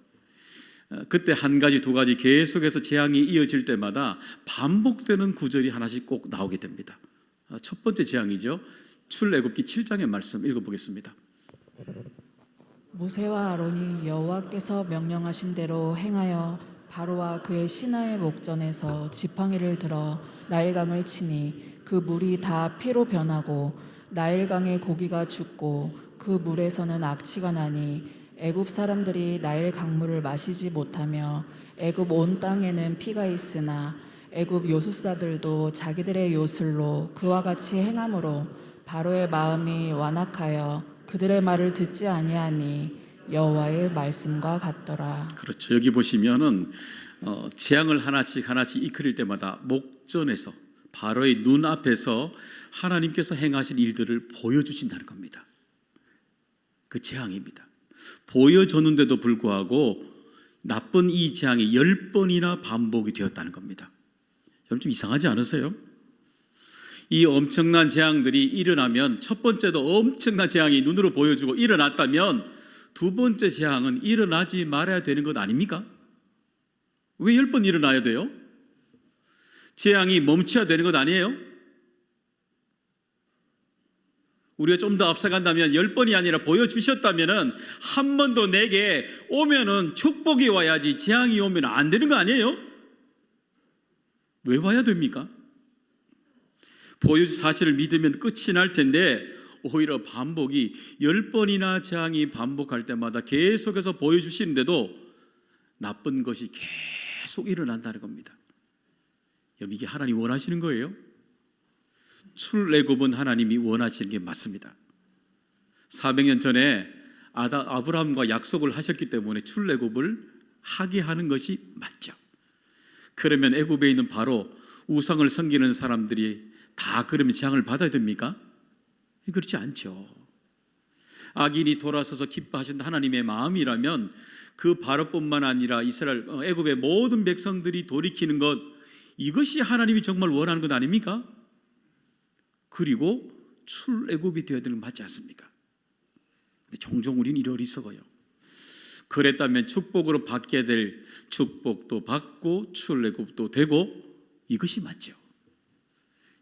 그때 한 가지, 두 가지 계속해서 재앙이 이어질 때마다 반복되는 구절이 하나씩 꼭 나오게 됩니다. 첫 번째 재앙이죠. 출애굽기 7장의 말씀 읽어보겠습니다. 모세와 아론이 여호와께서 명령하신 대로 행하여 바로와 그의 신하의 목전에서 지팡이를 들어 나일강을 치니 그 물이 다 피로 변하고 나일강의 고기가 죽고 그 물에서는 악취가 나니 애굽 사람들이 나일 강물을 마시지 못하며 애굽 온 땅에는 피가 있으나 애굽 요술사들도 자기들의 요술로 그와 같이 행함으로 바로의 마음이 완악하여 그들의 말을 듣지 아니하니 여호와의 말씀과 같더라. 그렇죠. 여기 보시면은 재앙을 하나씩 이끌릴 때마다 목전에서 바로의 눈앞에서 하나님께서 행하신 일들을 보여주신다는 겁니다. 그 재앙입니다. 보여줬는데도 불구하고 나쁜 이 재앙이 10번이나 반복이 되었다는 겁니다. 여러분, 좀 이상하지 않으세요? 이 엄청난 재앙들이 일어나면 첫 번째도 엄청난 재앙이 눈으로 보여주고 일어났다면 두 번째 재앙은 일어나지 말아야 되는 것 아닙니까? 왜 10번 일어나야 돼요? 재앙이 멈춰야 되는 것 아니에요? 우리가 좀 더 앞서간다면 10번이 아니라 보여주셨다면 한 번 더 내게 오면은 축복이 와야지 재앙이 오면 안 되는 거 아니에요? 왜 와야 됩니까? 보여준 사실을 믿으면 끝이 날 텐데 오히려 반복이 10번이나 재앙이 반복할 때마다 계속해서 보여주시는데도 나쁜 것이 계속 일어난다는 겁니다. 여러분, 이게 하나님 원하시는 거예요? 출애굽은 하나님이 원하시는 게 맞습니다. 400년 전에 아브라함과 약속을 하셨기 때문에 출애굽을 하게 하는 것이 맞죠. 그러면 애굽에 있는 바로 우상을 섬기는 사람들이 다 그러면 재앙을 받아야 됩니까? 그렇지 않죠. 악인이 돌아서서 기뻐하신 하나님의 마음이라면 그 바로뿐만 아니라 이스라엘 애굽의 모든 백성들이 돌이키는 것, 이것이 하나님이 정말 원하는 것 아닙니까? 그리고 출애굽이 되어야 되는 거 맞지 않습니까? 근데 종종 우리는 이리 어리석어요. 그랬다면 축복으로 받게 될 축복도 받고 출애굽도 되고 이것이 맞죠.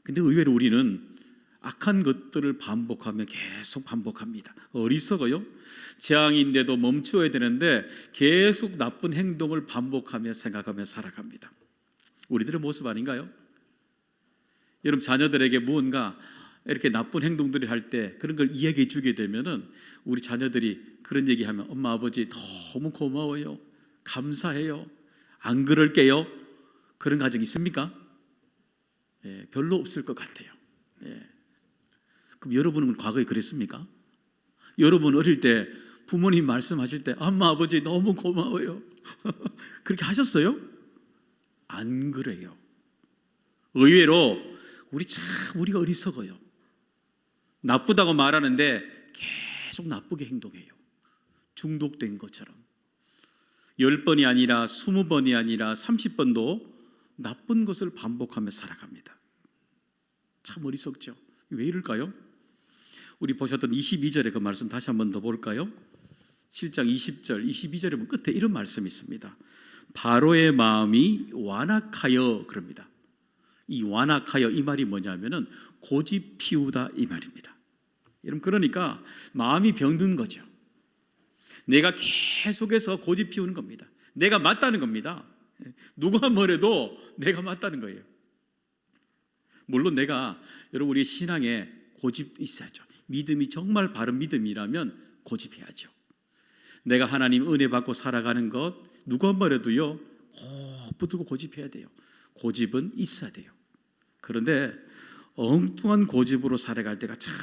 근데 의외로 우리는 악한 것들을 반복하며 계속 반복합니다. 어리석어요. 재앙인데도 멈추어야 되는데 계속 나쁜 행동을 반복하며 생각하며 살아갑니다. 우리들의 모습 아닌가요? 여러분, 자녀들에게 무언가 이렇게 나쁜 행동들을 할 때 그런 걸 이야기해 주게 되면은 우리 자녀들이 그런 얘기하면 엄마 아버지 너무 고마워요, 감사해요, 안 그럴게요, 그런 가정 있습니까? 예, 별로 없을 것 같아요. 예. 그럼 여러분은 과거에 그랬습니까? 여러분 어릴 때 부모님 말씀하실 때 엄마 아버지 너무 고마워요 그렇게 하셨어요? 안 그래요. 의외로 우리가 어리석어요. 나쁘다고 말하는데 계속 나쁘게 행동해요. 중독된 것처럼 10번이 아니라 20번이 아니라 30번도 나쁜 것을 반복하며 살아갑니다. 참 어리석죠. 왜 이럴까요? 우리 보셨던 22절의 그 말씀 다시 한 번 더 볼까요? 7장 20절 22절에 보면 끝에 이런 말씀이 있습니다. 바로의 마음이 완악하여 그럽니다. 이 완악하여, 이 말이 뭐냐면은 고집 피우다 이 말입니다. 여러분, 그러니까 마음이 병든 거죠. 내가 계속해서 고집 피우는 겁니다. 내가 맞다는 겁니다. 누가 뭐래도 내가 맞다는 거예요. 물론 여러분, 우리 신앙에 고집도 있어야죠. 믿음이 정말 바른 믿음이라면 고집해야죠. 내가 하나님 은혜 받고 살아가는 것 누가 뭐래도요 꼭 붙들고 고집해야 돼요. 고집은 있어야 돼요. 그런데 엉뚱한 고집으로 살아갈 때가 참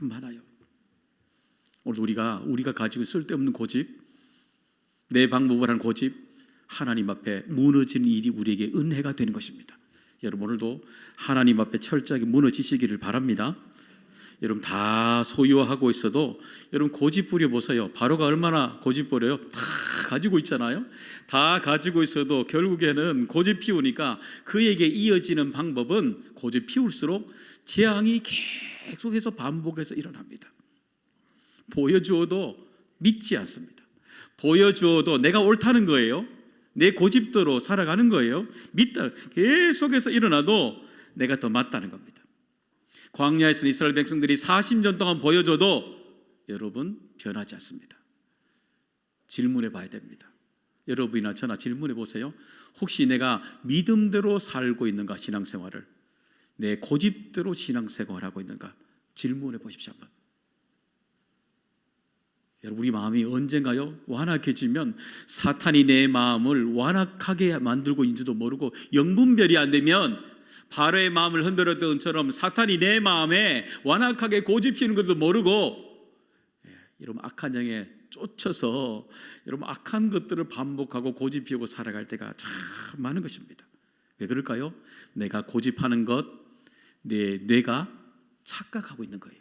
많아요. 오늘 우리가 가지고 쓸데없는 고집, 내 방법을 한 고집, 하나님 앞에 무너지는 일이 우리에게 은혜가 되는 것입니다. 여러분, 오늘도 하나님 앞에 철저하게 무너지시기를 바랍니다. 여러분, 다 소유하고 있어도 여러분 고집 부려보세요. 바로가 얼마나 고집 부려요? 다 가지고 있잖아요. 다 가지고 있어도 결국에는 고집 피우니까 그에게 이어지는 방법은 고집 피울수록 재앙이 계속해서 반복해서 일어납니다. 보여주어도 믿지 않습니다. 보여주어도 내가 옳다는 거예요. 내 고집대로 살아가는 거예요. 믿다 계속해서 일어나도 내가 더 맞다는 겁니다. 광야에서 이스라엘 백성들이 40년 동안 보여줘도 여러분 변하지 않습니다. 질문해 봐야 됩니다. 여러분이나 저나 질문해 보세요. 혹시 내가 믿음대로 살고 있는가? 신앙생활을 내 고집대로 신앙생활하고 있는가? 질문해 보십시오 한번. 여러분, 우리 마음이 언젠가요 완악해지면 사탄이 내 마음을 완악하게 만들고 있는지도 모르고 영분별이 안 되면 바로의 마음을 흔들었던 것처럼 사탄이 내 마음에 완악하게 고집 피우는 것도 모르고 여러분 악한 영에 쫓아서 여러분 악한 것들을 반복하고 고집 피우고 살아갈 때가 참 많은 것입니다. 왜 그럴까요? 내가 고집하는 것, 내 뇌가 착각하고 있는 거예요.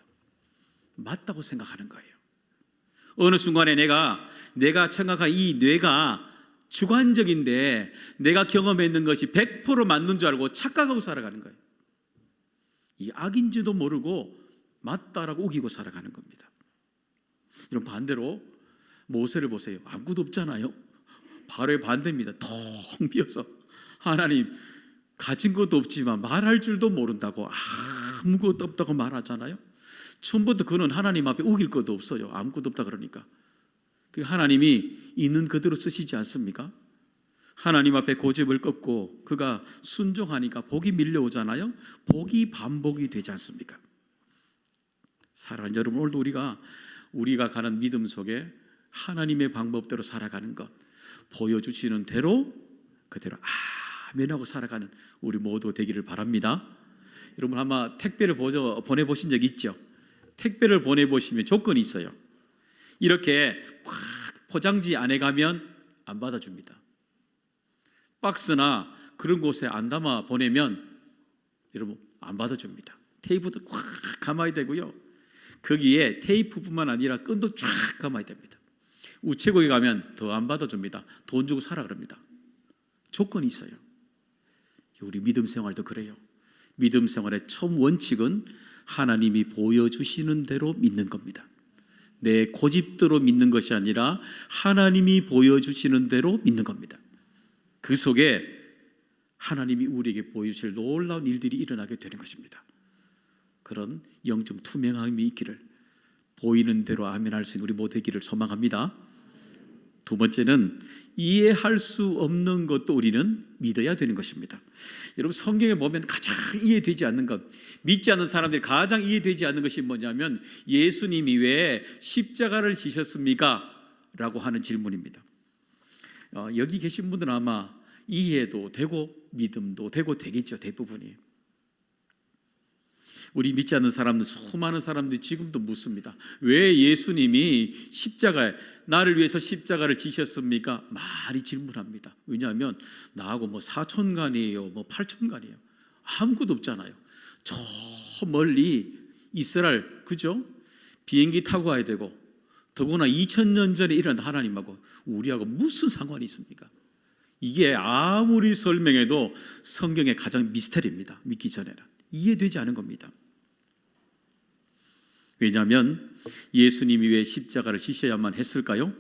맞다고 생각하는 거예요. 어느 순간에 내가 생각한 이 뇌가 주관적인데 내가 경험했는 것이 100% 맞는 줄 알고 착각하고 살아가는 거예요. 이 악인지도 모르고 맞다라고 우기고 살아가는 겁니다. 이런 반대로 모세를 보세요. 아무것도 없잖아요. 바로의 반대입니다. 텅 비어서 하나님 가진 것도 없지만 말할 줄도 모른다고 아무것도 없다고 말하잖아요. 처음부터 그는 하나님 앞에 우길 것도 없어요. 아무것도 없다 그러니까. 하나님이 있는 그대로 쓰시지 않습니까? 하나님 앞에 고집을 꺾고 그가 순종하니까 복이 밀려오잖아요. 복이 반복이 되지 않습니까? 살아가는 여러분, 오늘도 우리가 가는 믿음 속에 하나님의 방법대로 살아가는 것, 보여주시는 대로 그대로 아멘하고 살아가는 우리 모두 되기를 바랍니다. 여러분 아마 택배를 보내보신 적 있죠? 택배를 보내보시면 조건이 있어요. 이렇게 꽉 포장지 안에 가면 안 받아줍니다. 박스나 그런 곳에 안 담아 보내면 여러분 안 받아줍니다. 테이프도 꽉 감아야 되고요. 거기에 테이프뿐만 아니라 끈도 쫙 감아야 됩니다. 우체국에 가면 더 안 받아줍니다. 돈 주고 사라 그럽니다. 조건이 있어요. 우리 믿음 생활도 그래요. 믿음 생활의 처음 원칙은 하나님이 보여주시는 대로 믿는 겁니다. 내 고집대로 믿는 것이 아니라 하나님이 보여주시는 대로 믿는 겁니다. 그 속에 하나님이 우리에게 보여주실 놀라운 일들이 일어나게 되는 것입니다. 그런 영적 투명함이 있기를, 보이는 대로 아멘할 수 있는 우리 모두 되기를 소망합니다. 두 번째는 이해할 수 없는 것도 우리는 믿어야 되는 것입니다. 여러분 성경에 보면 가장 이해되지 않는 것, 믿지 않는 사람들이 가장 이해되지 않는 것이 뭐냐면 예수님이 왜 십자가를 지셨습니까? 라고 하는 질문입니다. 여기 계신 분들은 아마 이해도 되고 믿음도 되고 되겠죠. 대부분이. 우리 믿지 않는 사람들, 수많은 사람들이 지금도 묻습니다. 왜 예수님이 나를 위해서 십자가를 지셨습니까? 많이 질문합니다. 왜냐하면 나하고 뭐 사촌간이에요, 뭐 팔촌간이에요. 아무것도 없잖아요. 저 멀리 이스라엘, 그죠? 비행기 타고 가야 되고, 더구나 2000년 전에 일어난 하나님하고 우리하고 무슨 상관이 있습니까? 이게 아무리 설명해도 성경의 가장 미스터리입니다. 믿기 전에는 이해되지 않은 겁니다. 왜냐하면 예수님이 왜 십자가를 지셔야만 했을까요?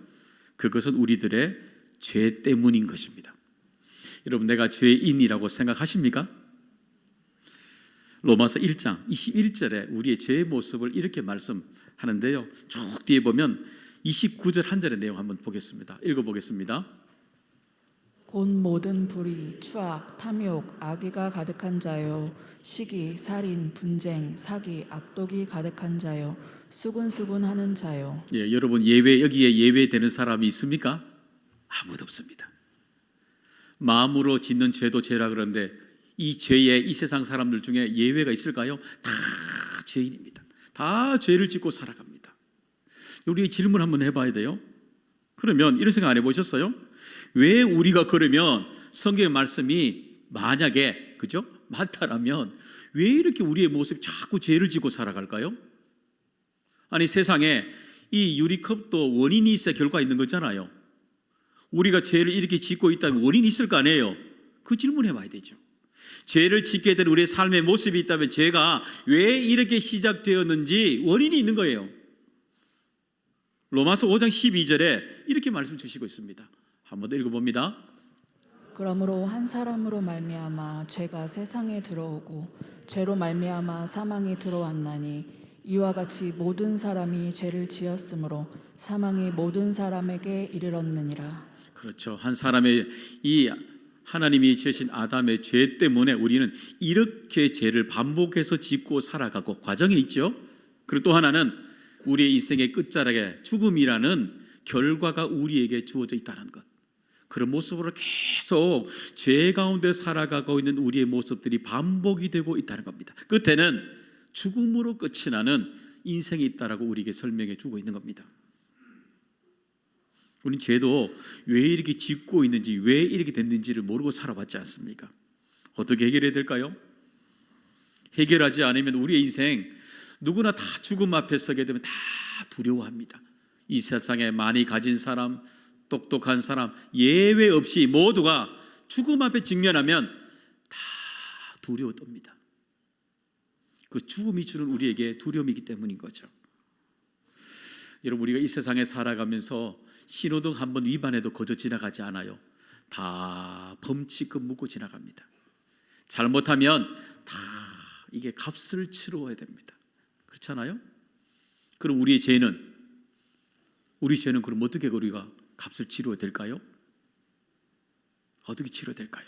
그것은 우리들의 죄 때문인 것입니다. 여러분, 내가 죄인이라고 생각하십니까? 로마서 1장 21절에 우리의 죄의 모습을 이렇게 말씀하는데요, 쭉 뒤에 보면 29절 한 절의 내용 한번 보겠습니다. 읽어보겠습니다. 곧 모든 불의, 추악, 탐욕, 악의가 가득한 자요, 시기, 살인, 분쟁, 사기, 악독이 가득한 자요, 수군수군하는 자요. 예, 여러분 여기에 예외되는 사람이 있습니까? 아무도 없습니다. 마음으로 짓는 죄도 죄라 그러는데 이 죄에 이 세상 사람들 중에 예외가 있을까요? 다 죄인입니다. 다 죄를 짓고 살아갑니다. 우리 질문 한번 해봐야 돼요. 그러면 이런 생각 안 해보셨어요? 왜 우리가 그러면 성경의 말씀이 만약에 그죠? 맞다라면 왜 이렇게 우리의 모습이 자꾸 죄를 짓고 살아갈까요? 아니 세상에 이 유리컵도 원인이 있어야 결과가 있는 거잖아요. 우리가 죄를 이렇게 짓고 있다면 원인이 있을 거 아니에요? 그 질문해 봐야 되죠. 죄를 짓게 된 우리의 삶의 모습이 있다면 죄가 왜 이렇게 시작되었는지 원인이 있는 거예요. 로마서 5장 12절에 이렇게 말씀 주시고 있습니다. 한 번 더 읽어봅니다. 그러므로 한 사람으로 말미암아 죄가 세상에 들어오고 죄로 말미암아 사망이 들어왔나니 이와 같이 모든 사람이 죄를 지었으므로 사망이 모든 사람에게 이르렀느니라. 그렇죠. 한 사람의 이 하나님이 지으신 아담의 죄 때문에 우리는 이렇게 죄를 반복해서 짓고 살아가고 과정에 있죠. 그리고 또 하나는 우리의 인생의 끝자락에 죽음이라는 결과가 우리에게 주어져 있다는 것. 그런 모습으로 계속 죄 가운데 살아가고 있는 우리의 모습들이 반복이 되고 있다는 겁니다. 끝에는 죽음으로 끝이 나는 인생이 있다라고 우리에게 설명해 주고 있는 겁니다. 우리는 죄도 왜 이렇게 짓고 있는지, 왜 이렇게 됐는지를 모르고 살아왔지 않습니까? 어떻게 해결해야 될까요? 해결하지 않으면 우리의 인생 누구나 다 죽음 앞에 서게 되면 다 두려워합니다. 이 세상에 많이 가진 사람, 똑똑한 사람 예외 없이 모두가 죽음 앞에 직면하면 다 두려워 떱니다. 그 죽음이 주는 우리에게 두려움이기 때문인 거죠. 여러분, 우리가 이 세상에 살아가면서 신호등 한번 위반해도 거저 지나가지 않아요. 다 범칙금 묻고 지나갑니다. 잘못하면 다 이게 값을 치러야 됩니다. 그렇잖아요? 그럼 우리 죄는 그럼 어떻게 우리가 값을 치러야 될까요? 어떻게 치러야 될까요?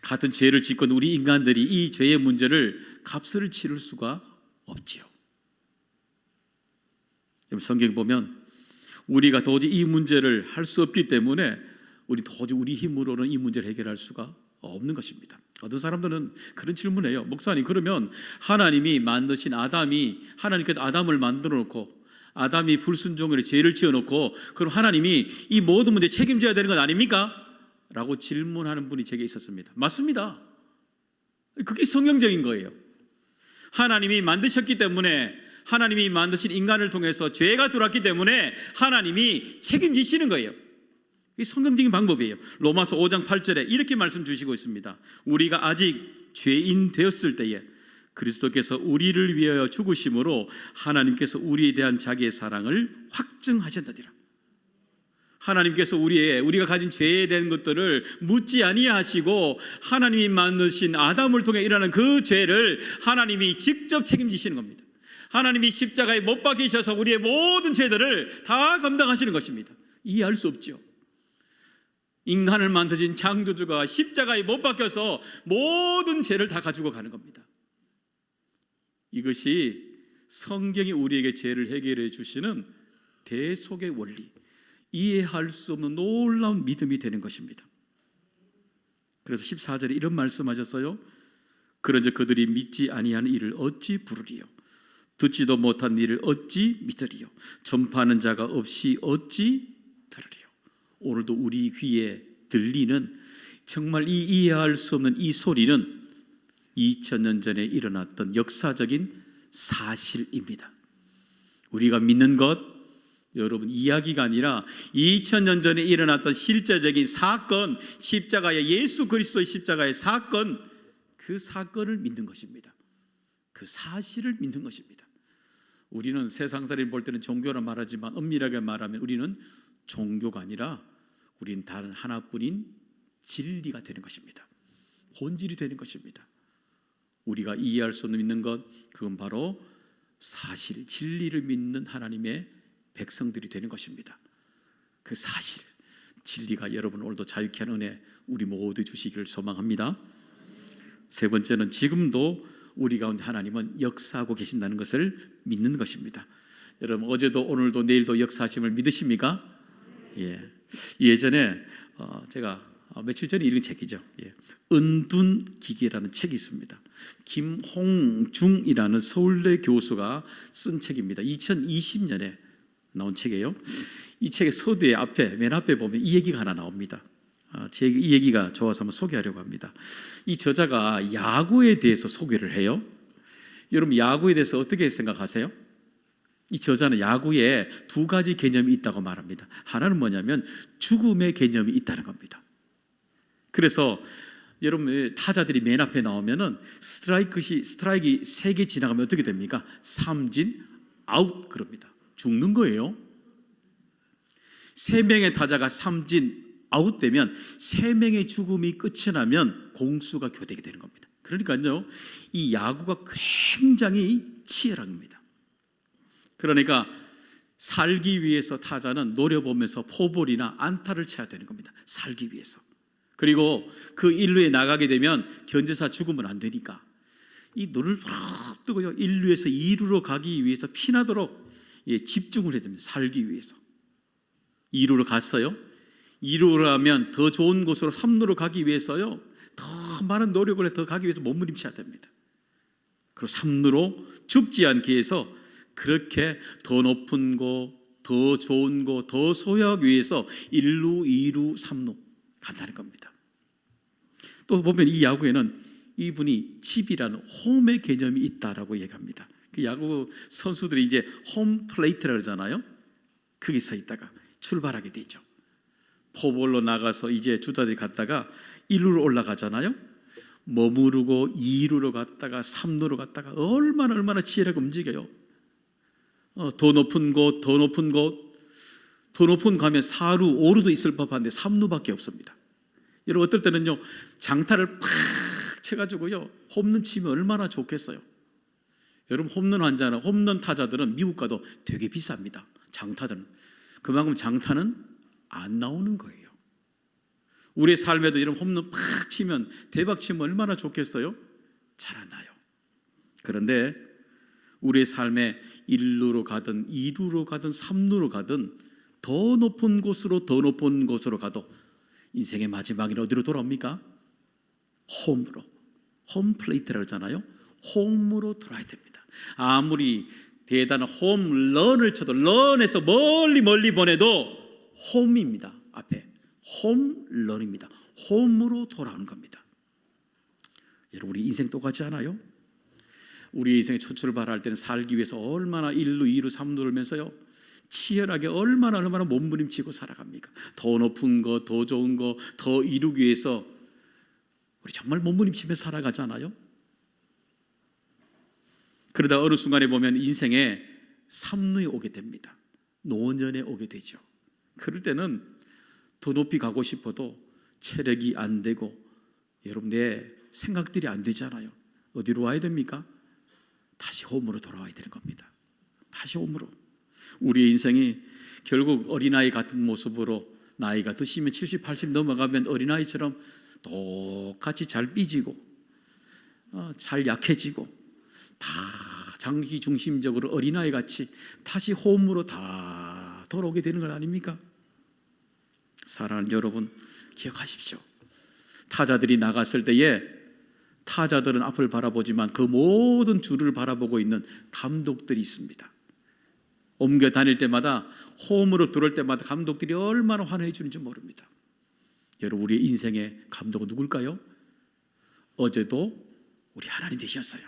같은 죄를 짓고 우리 인간들이 이 죄의 문제를 값을 치를 수가 없지요. 성경 보면 우리가 도저히 이 문제를 할 수 없기 때문에 우리 도저히 우리 힘으로는 이 문제를 해결할 수가 없는 것입니다. 어떤 사람들은 그런 질문을 해요. 목사님, 그러면 하나님이 만드신 아담이, 하나님께서 아담을 만들어 놓고 아담이 불순종으로 죄를 지어 놓고 그럼 하나님이 이 모든 문제 책임져야 되는 건 아닙니까? 라고 질문하는 분이 제게 있었습니다. 맞습니다. 그게 성경적인 거예요. 하나님이 만드셨기 때문에, 하나님이 만드신 인간을 통해서 죄가 들어왔기 때문에 하나님이 책임지시는 거예요. 이게 성경적인 방법이에요. 로마서 5장 8절에 이렇게 말씀 주시고 있습니다. 우리가 아직 죄인 되었을 때에 그리스도께서 우리를 위하여 죽으심으로 하나님께서 우리에 대한 자기의 사랑을 확증하셨느니라. 하나님께서 우리가 가진 죄에 대한 것들을 묻지 아니하시고 하나님이 만드신 아담을 통해 일어나는 그 죄를 하나님이 직접 책임지시는 겁니다. 하나님이 십자가에 못 박히셔서 우리의 모든 죄들을 다 감당하시는 것입니다. 이해할 수 없죠. 인간을 만드신 창조주가 십자가에 못 박혀서 모든 죄를 다 가지고 가는 겁니다. 이것이 성경이 우리에게 죄를 해결해 주시는 대속의 원리, 이해할 수 없는 놀라운 믿음이 되는 것입니다. 그래서 14절에 이런 말씀하셨어요. 그런즉 그들이 믿지 아니하는 이를 어찌 부르리요? 듣지도 못한 일을 어찌 믿으리요? 전파하는 자가 없이 어찌 들으리요? 오늘도 우리 귀에 들리는 정말 이 이해할 수 없는 이 소리는 2000년 전에 일어났던 역사적인 사실입니다. 우리가 믿는 것, 여러분 이야기가 아니라 2000년 전에 일어났던 실제적인 사건, 십자가의 예수 그리스도의 십자가의 사건, 그 사건을 믿는 것입니다. 그 사실을 믿는 것입니다. 우리는 세상 사람이 볼 때는 종교라 말하지만 엄밀하게 말하면 우리는 종교가 아니라 우리는 다른 하나뿐인 진리가 되는 것입니다. 본질이 되는 것입니다. 우리가 이해할 수 없는 믿는 것, 그건 바로 사실, 진리를 믿는 하나님의 백성들이 되는 것입니다. 그 사실, 진리가 여러분 오늘도 자유케 하는 은혜 우리 모두 주시기를 소망합니다. 세 번째는 지금도 우리 가운데 하나님은 역사하고 계신다는 것을 믿는 것입니다. 여러분 어제도 오늘도 내일도 역사하심을 믿으십니까? 예전에 제가 며칠 전에 읽은 책이죠. 은둔기계라는 책이 있습니다. 김홍중이라는 서울대 교수가 쓴 책입니다. 2020년에 나온 책이에요. 이 책의 서두에 맨 앞에 보면 이 얘기가 하나 나옵니다. 이 얘기가 좋아서 한번 소개하려고 합니다. 이 저자가 야구에 대해서 소개를 해요. 여러분 야구에 대해서 어떻게 생각하세요? 이 저자는 야구에 두 가지 개념이 있다고 말합니다. 하나는 뭐냐면 죽음의 개념이 있다는 겁니다. 그래서 여러분 타자들이 맨 앞에 나오면은 스트라이크 3개 지나가면 어떻게 됩니까? 삼진 아웃 그럽니다. 죽는 거예요. 3명의 타자가 삼진 아웃되면 3명의 죽음이 끝이 나면 공수가 교대게 되는 겁니다. 그러니까요, 이 야구가 굉장히 치열한 겁니다. 그러니까 살기 위해서 타자는 노려보면서 포볼이나 안타를 쳐야 되는 겁니다. 살기 위해서. 그리고 그 1루에 나가게 되면 견제사 죽으면 안 되니까 이 눈을 뜨고요, 1루에서 2루로 가기 위해서 피나도록 집중을 해야 됩니다. 살기 위해서. 2루로 갔어요. 2루로 하면 더 좋은 곳으로 3루로 가기 위해서요, 더 많은 노력을 더 가기 위해서 몸부림쳐야 됩니다. 그리고 3루로 죽지 않기 위해서 그렇게 더 높은 곳, 더 좋은 곳, 더 소유하기 위해서 1루, 2루, 3루 간다는 겁니다. 또 보면 이 야구에는 이분이 칩이라는 홈의 개념이 있다라고 얘기합니다. 그 야구 선수들이 이제 홈 플레이트라고 그러잖아요. 거기 서 있다가 출발하게 되죠. 포볼로 나가서 이제 주자들이 갔다가 1루로 올라가잖아요. 머무르고 2루로 갔다가 3루로 갔다가 얼마나 치열하게 움직여요. 더 높은 곳, 더 높은 곳, 더 높은 가면 4루, 5루도 있을 법한데 3루밖에 없습니다. 여러분 어떨 때는요, 장타를 팍 쳐가지고요, 홈런 치면 얼마나 좋겠어요. 여러분 홈런 타자들은 미국 가도 되게 비쌉니다. 장타들은. 그만큼 장타는 안 나오는 거예요. 우리의 삶에도 이런 홈런 팍 치면, 대박 치면 얼마나 좋겠어요? 잘 안 나요. 그런데 우리의 삶에 1루로 가든 2루로 가든 3루로 가든 더 높은 곳으로 가도 인생의 마지막에는 어디로 돌아옵니까? 홈으로. 홈플레이트라고 하잖아요. 홈으로 돌아야 됩니다. 아무리 대단한 홈런을 쳐도 런에서 멀리 보내도 홈입니다. 앞에 홈런입니다. 홈으로 돌아오는 겁니다. 여러분, 우리 인생 똑같지 않아요? 우리 인생의 첫 출발할 때는 살기 위해서 얼마나 1루, 2루, 3루를 면서요 치열하게 얼마나 몸부림치고 살아갑니까? 더 높은 거, 더 좋은 거, 더 이루기 위해서 우리 정말 몸부림치며 살아가잖아요. 그러다 어느 순간에 보면 인생의 3루에 오게 됩니다. 노년에 오게 되죠. 그럴 때는 더 높이 가고 싶어도 체력이 안 되고 여러분 내 생각들이 안 되잖아요. 어디로 와야 됩니까? 다시 홈으로 돌아와야 되는 겁니다. 다시 홈으로. 우리의 인생이 결국 어린아이 같은 모습으로 나이가 드시면 70, 80 넘어가면 어린아이처럼 똑같이 잘 삐지고 잘 약해지고 다 장기 중심적으로 어린아이 같이 다시 홈으로 다 돌아오게 되는 건 아닙니까? 사랑하는 여러분, 기억하십시오. 타자들이 나갔을 때에 타자들은 앞을 바라보지만 그 모든 주를 바라보고 있는 감독들이 있습니다. 옮겨 다닐 때마다 홈으로 들어올 때마다 감독들이 얼마나 환호해 주는지 모릅니다. 여러분, 우리의 인생의 감독은 누굴까요? 어제도 우리 하나님 되셨어요.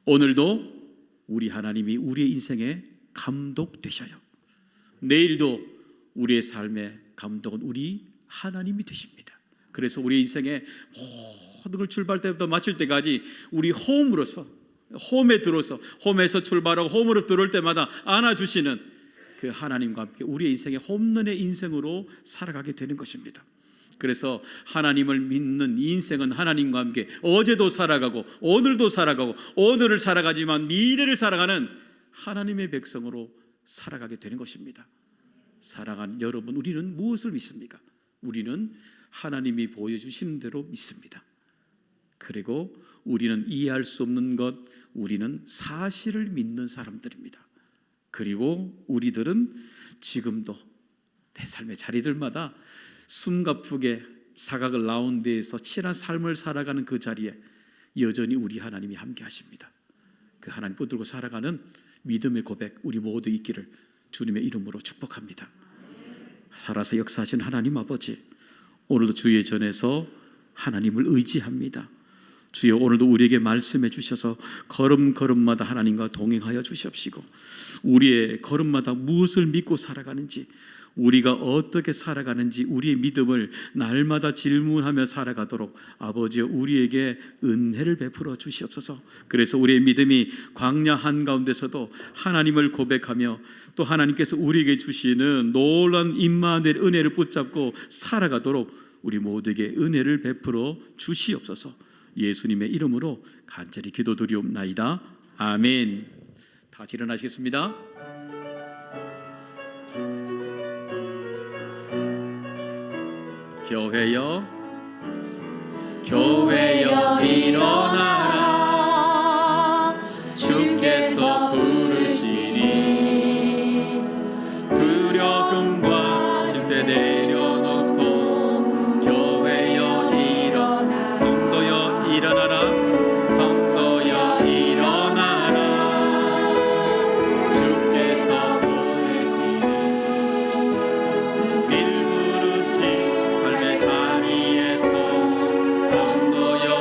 오늘도 우리 하나님이 우리의 인생의 감독 되셔요. 내일도 우리의 삶의 감독은 우리 하나님이 되십니다. 그래서 우리 인생의 모든 걸 출발 때부터 마칠 때까지 우리 홈으로서 홈에 들어서 홈에서 출발하고 홈으로 들어올 때마다 안아주시는 그 하나님과 함께 우리의 인생의 홈런의 인생으로 살아가게 되는 것입니다. 그래서 하나님을 믿는 인생은 하나님과 함께 어제도 살아가고 오늘도 살아가고 오늘을 살아가지만 미래를 살아가는 하나님의 백성으로 살아가게 되는 것입니다. 사랑하는 여러분, 우리는 무엇을 믿습니까? 우리는 하나님이 보여주시는 대로 믿습니다. 그리고 우리는 이해할 수 없는 것, 우리는 사실을 믿는 사람들입니다. 그리고 우리들은 지금도 내 삶의 자리들마다 숨가쁘게 사각을 라운드에서 치열한 삶을 살아가는 그 자리에 여전히 우리 하나님이 함께 하십니다. 그 하나님 붙들고 살아가는 믿음의 고백 우리 모두 있기를 주님의 이름으로 축복합니다. 살아서 역사하신 하나님 아버지, 오늘도 주의 전에서 하나님을 의지합니다. 주여, 오늘도 우리에게 말씀해 주셔서 걸음걸음마다 하나님과 동행하여 주시옵시고 우리의 걸음마다 무엇을 믿고 살아가는지, 우리가 어떻게 살아가는지 우리의 믿음을 날마다 질문하며 살아가도록 아버지여 우리에게 은혜를 베풀어 주시옵소서. 그래서 우리의 믿음이 광야 한가운데서도 하나님을 고백하며 또 하나님께서 우리에게 주시는 놀라운 임마누엘 은혜를 붙잡고 살아가도록 우리 모두에게 은혜를 베풀어 주시옵소서. 예수님의 이름으로 간절히 기도드리옵나이다. 아멘. 다 같이 일어나시겠습니다. 교회여, 교회여 일어나라. 주께서 부르시니 두려움과 심패 내려놓고 교회여 일어나. 성도여 일어나라. 성도여 일어나라. 주께서 보내시니 일부르신 삶의 자리에서 성도여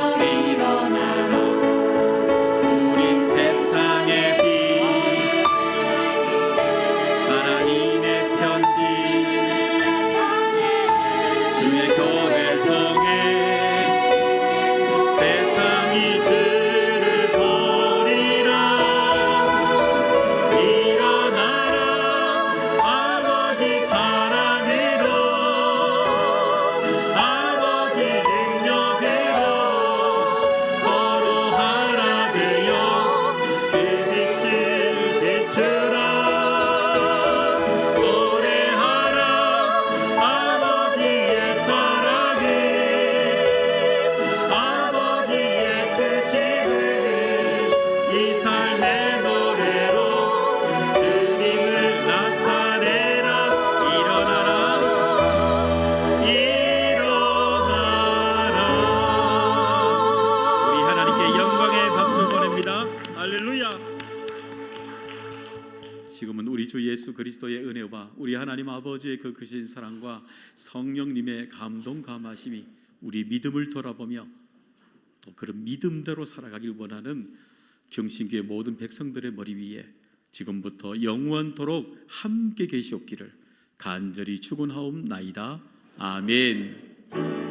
그리스도의 은혜와 우리 하나님 아버지의 그 크신 사랑과 성령님의 감동 감하심이 우리 믿음을 돌아보며 또 그런 믿음대로 살아가길 원하는 경신교회 모든 백성들의 머리 위에 지금부터 영원토록 함께 계시옵기를 간절히 축원하옵나이다. 아멘.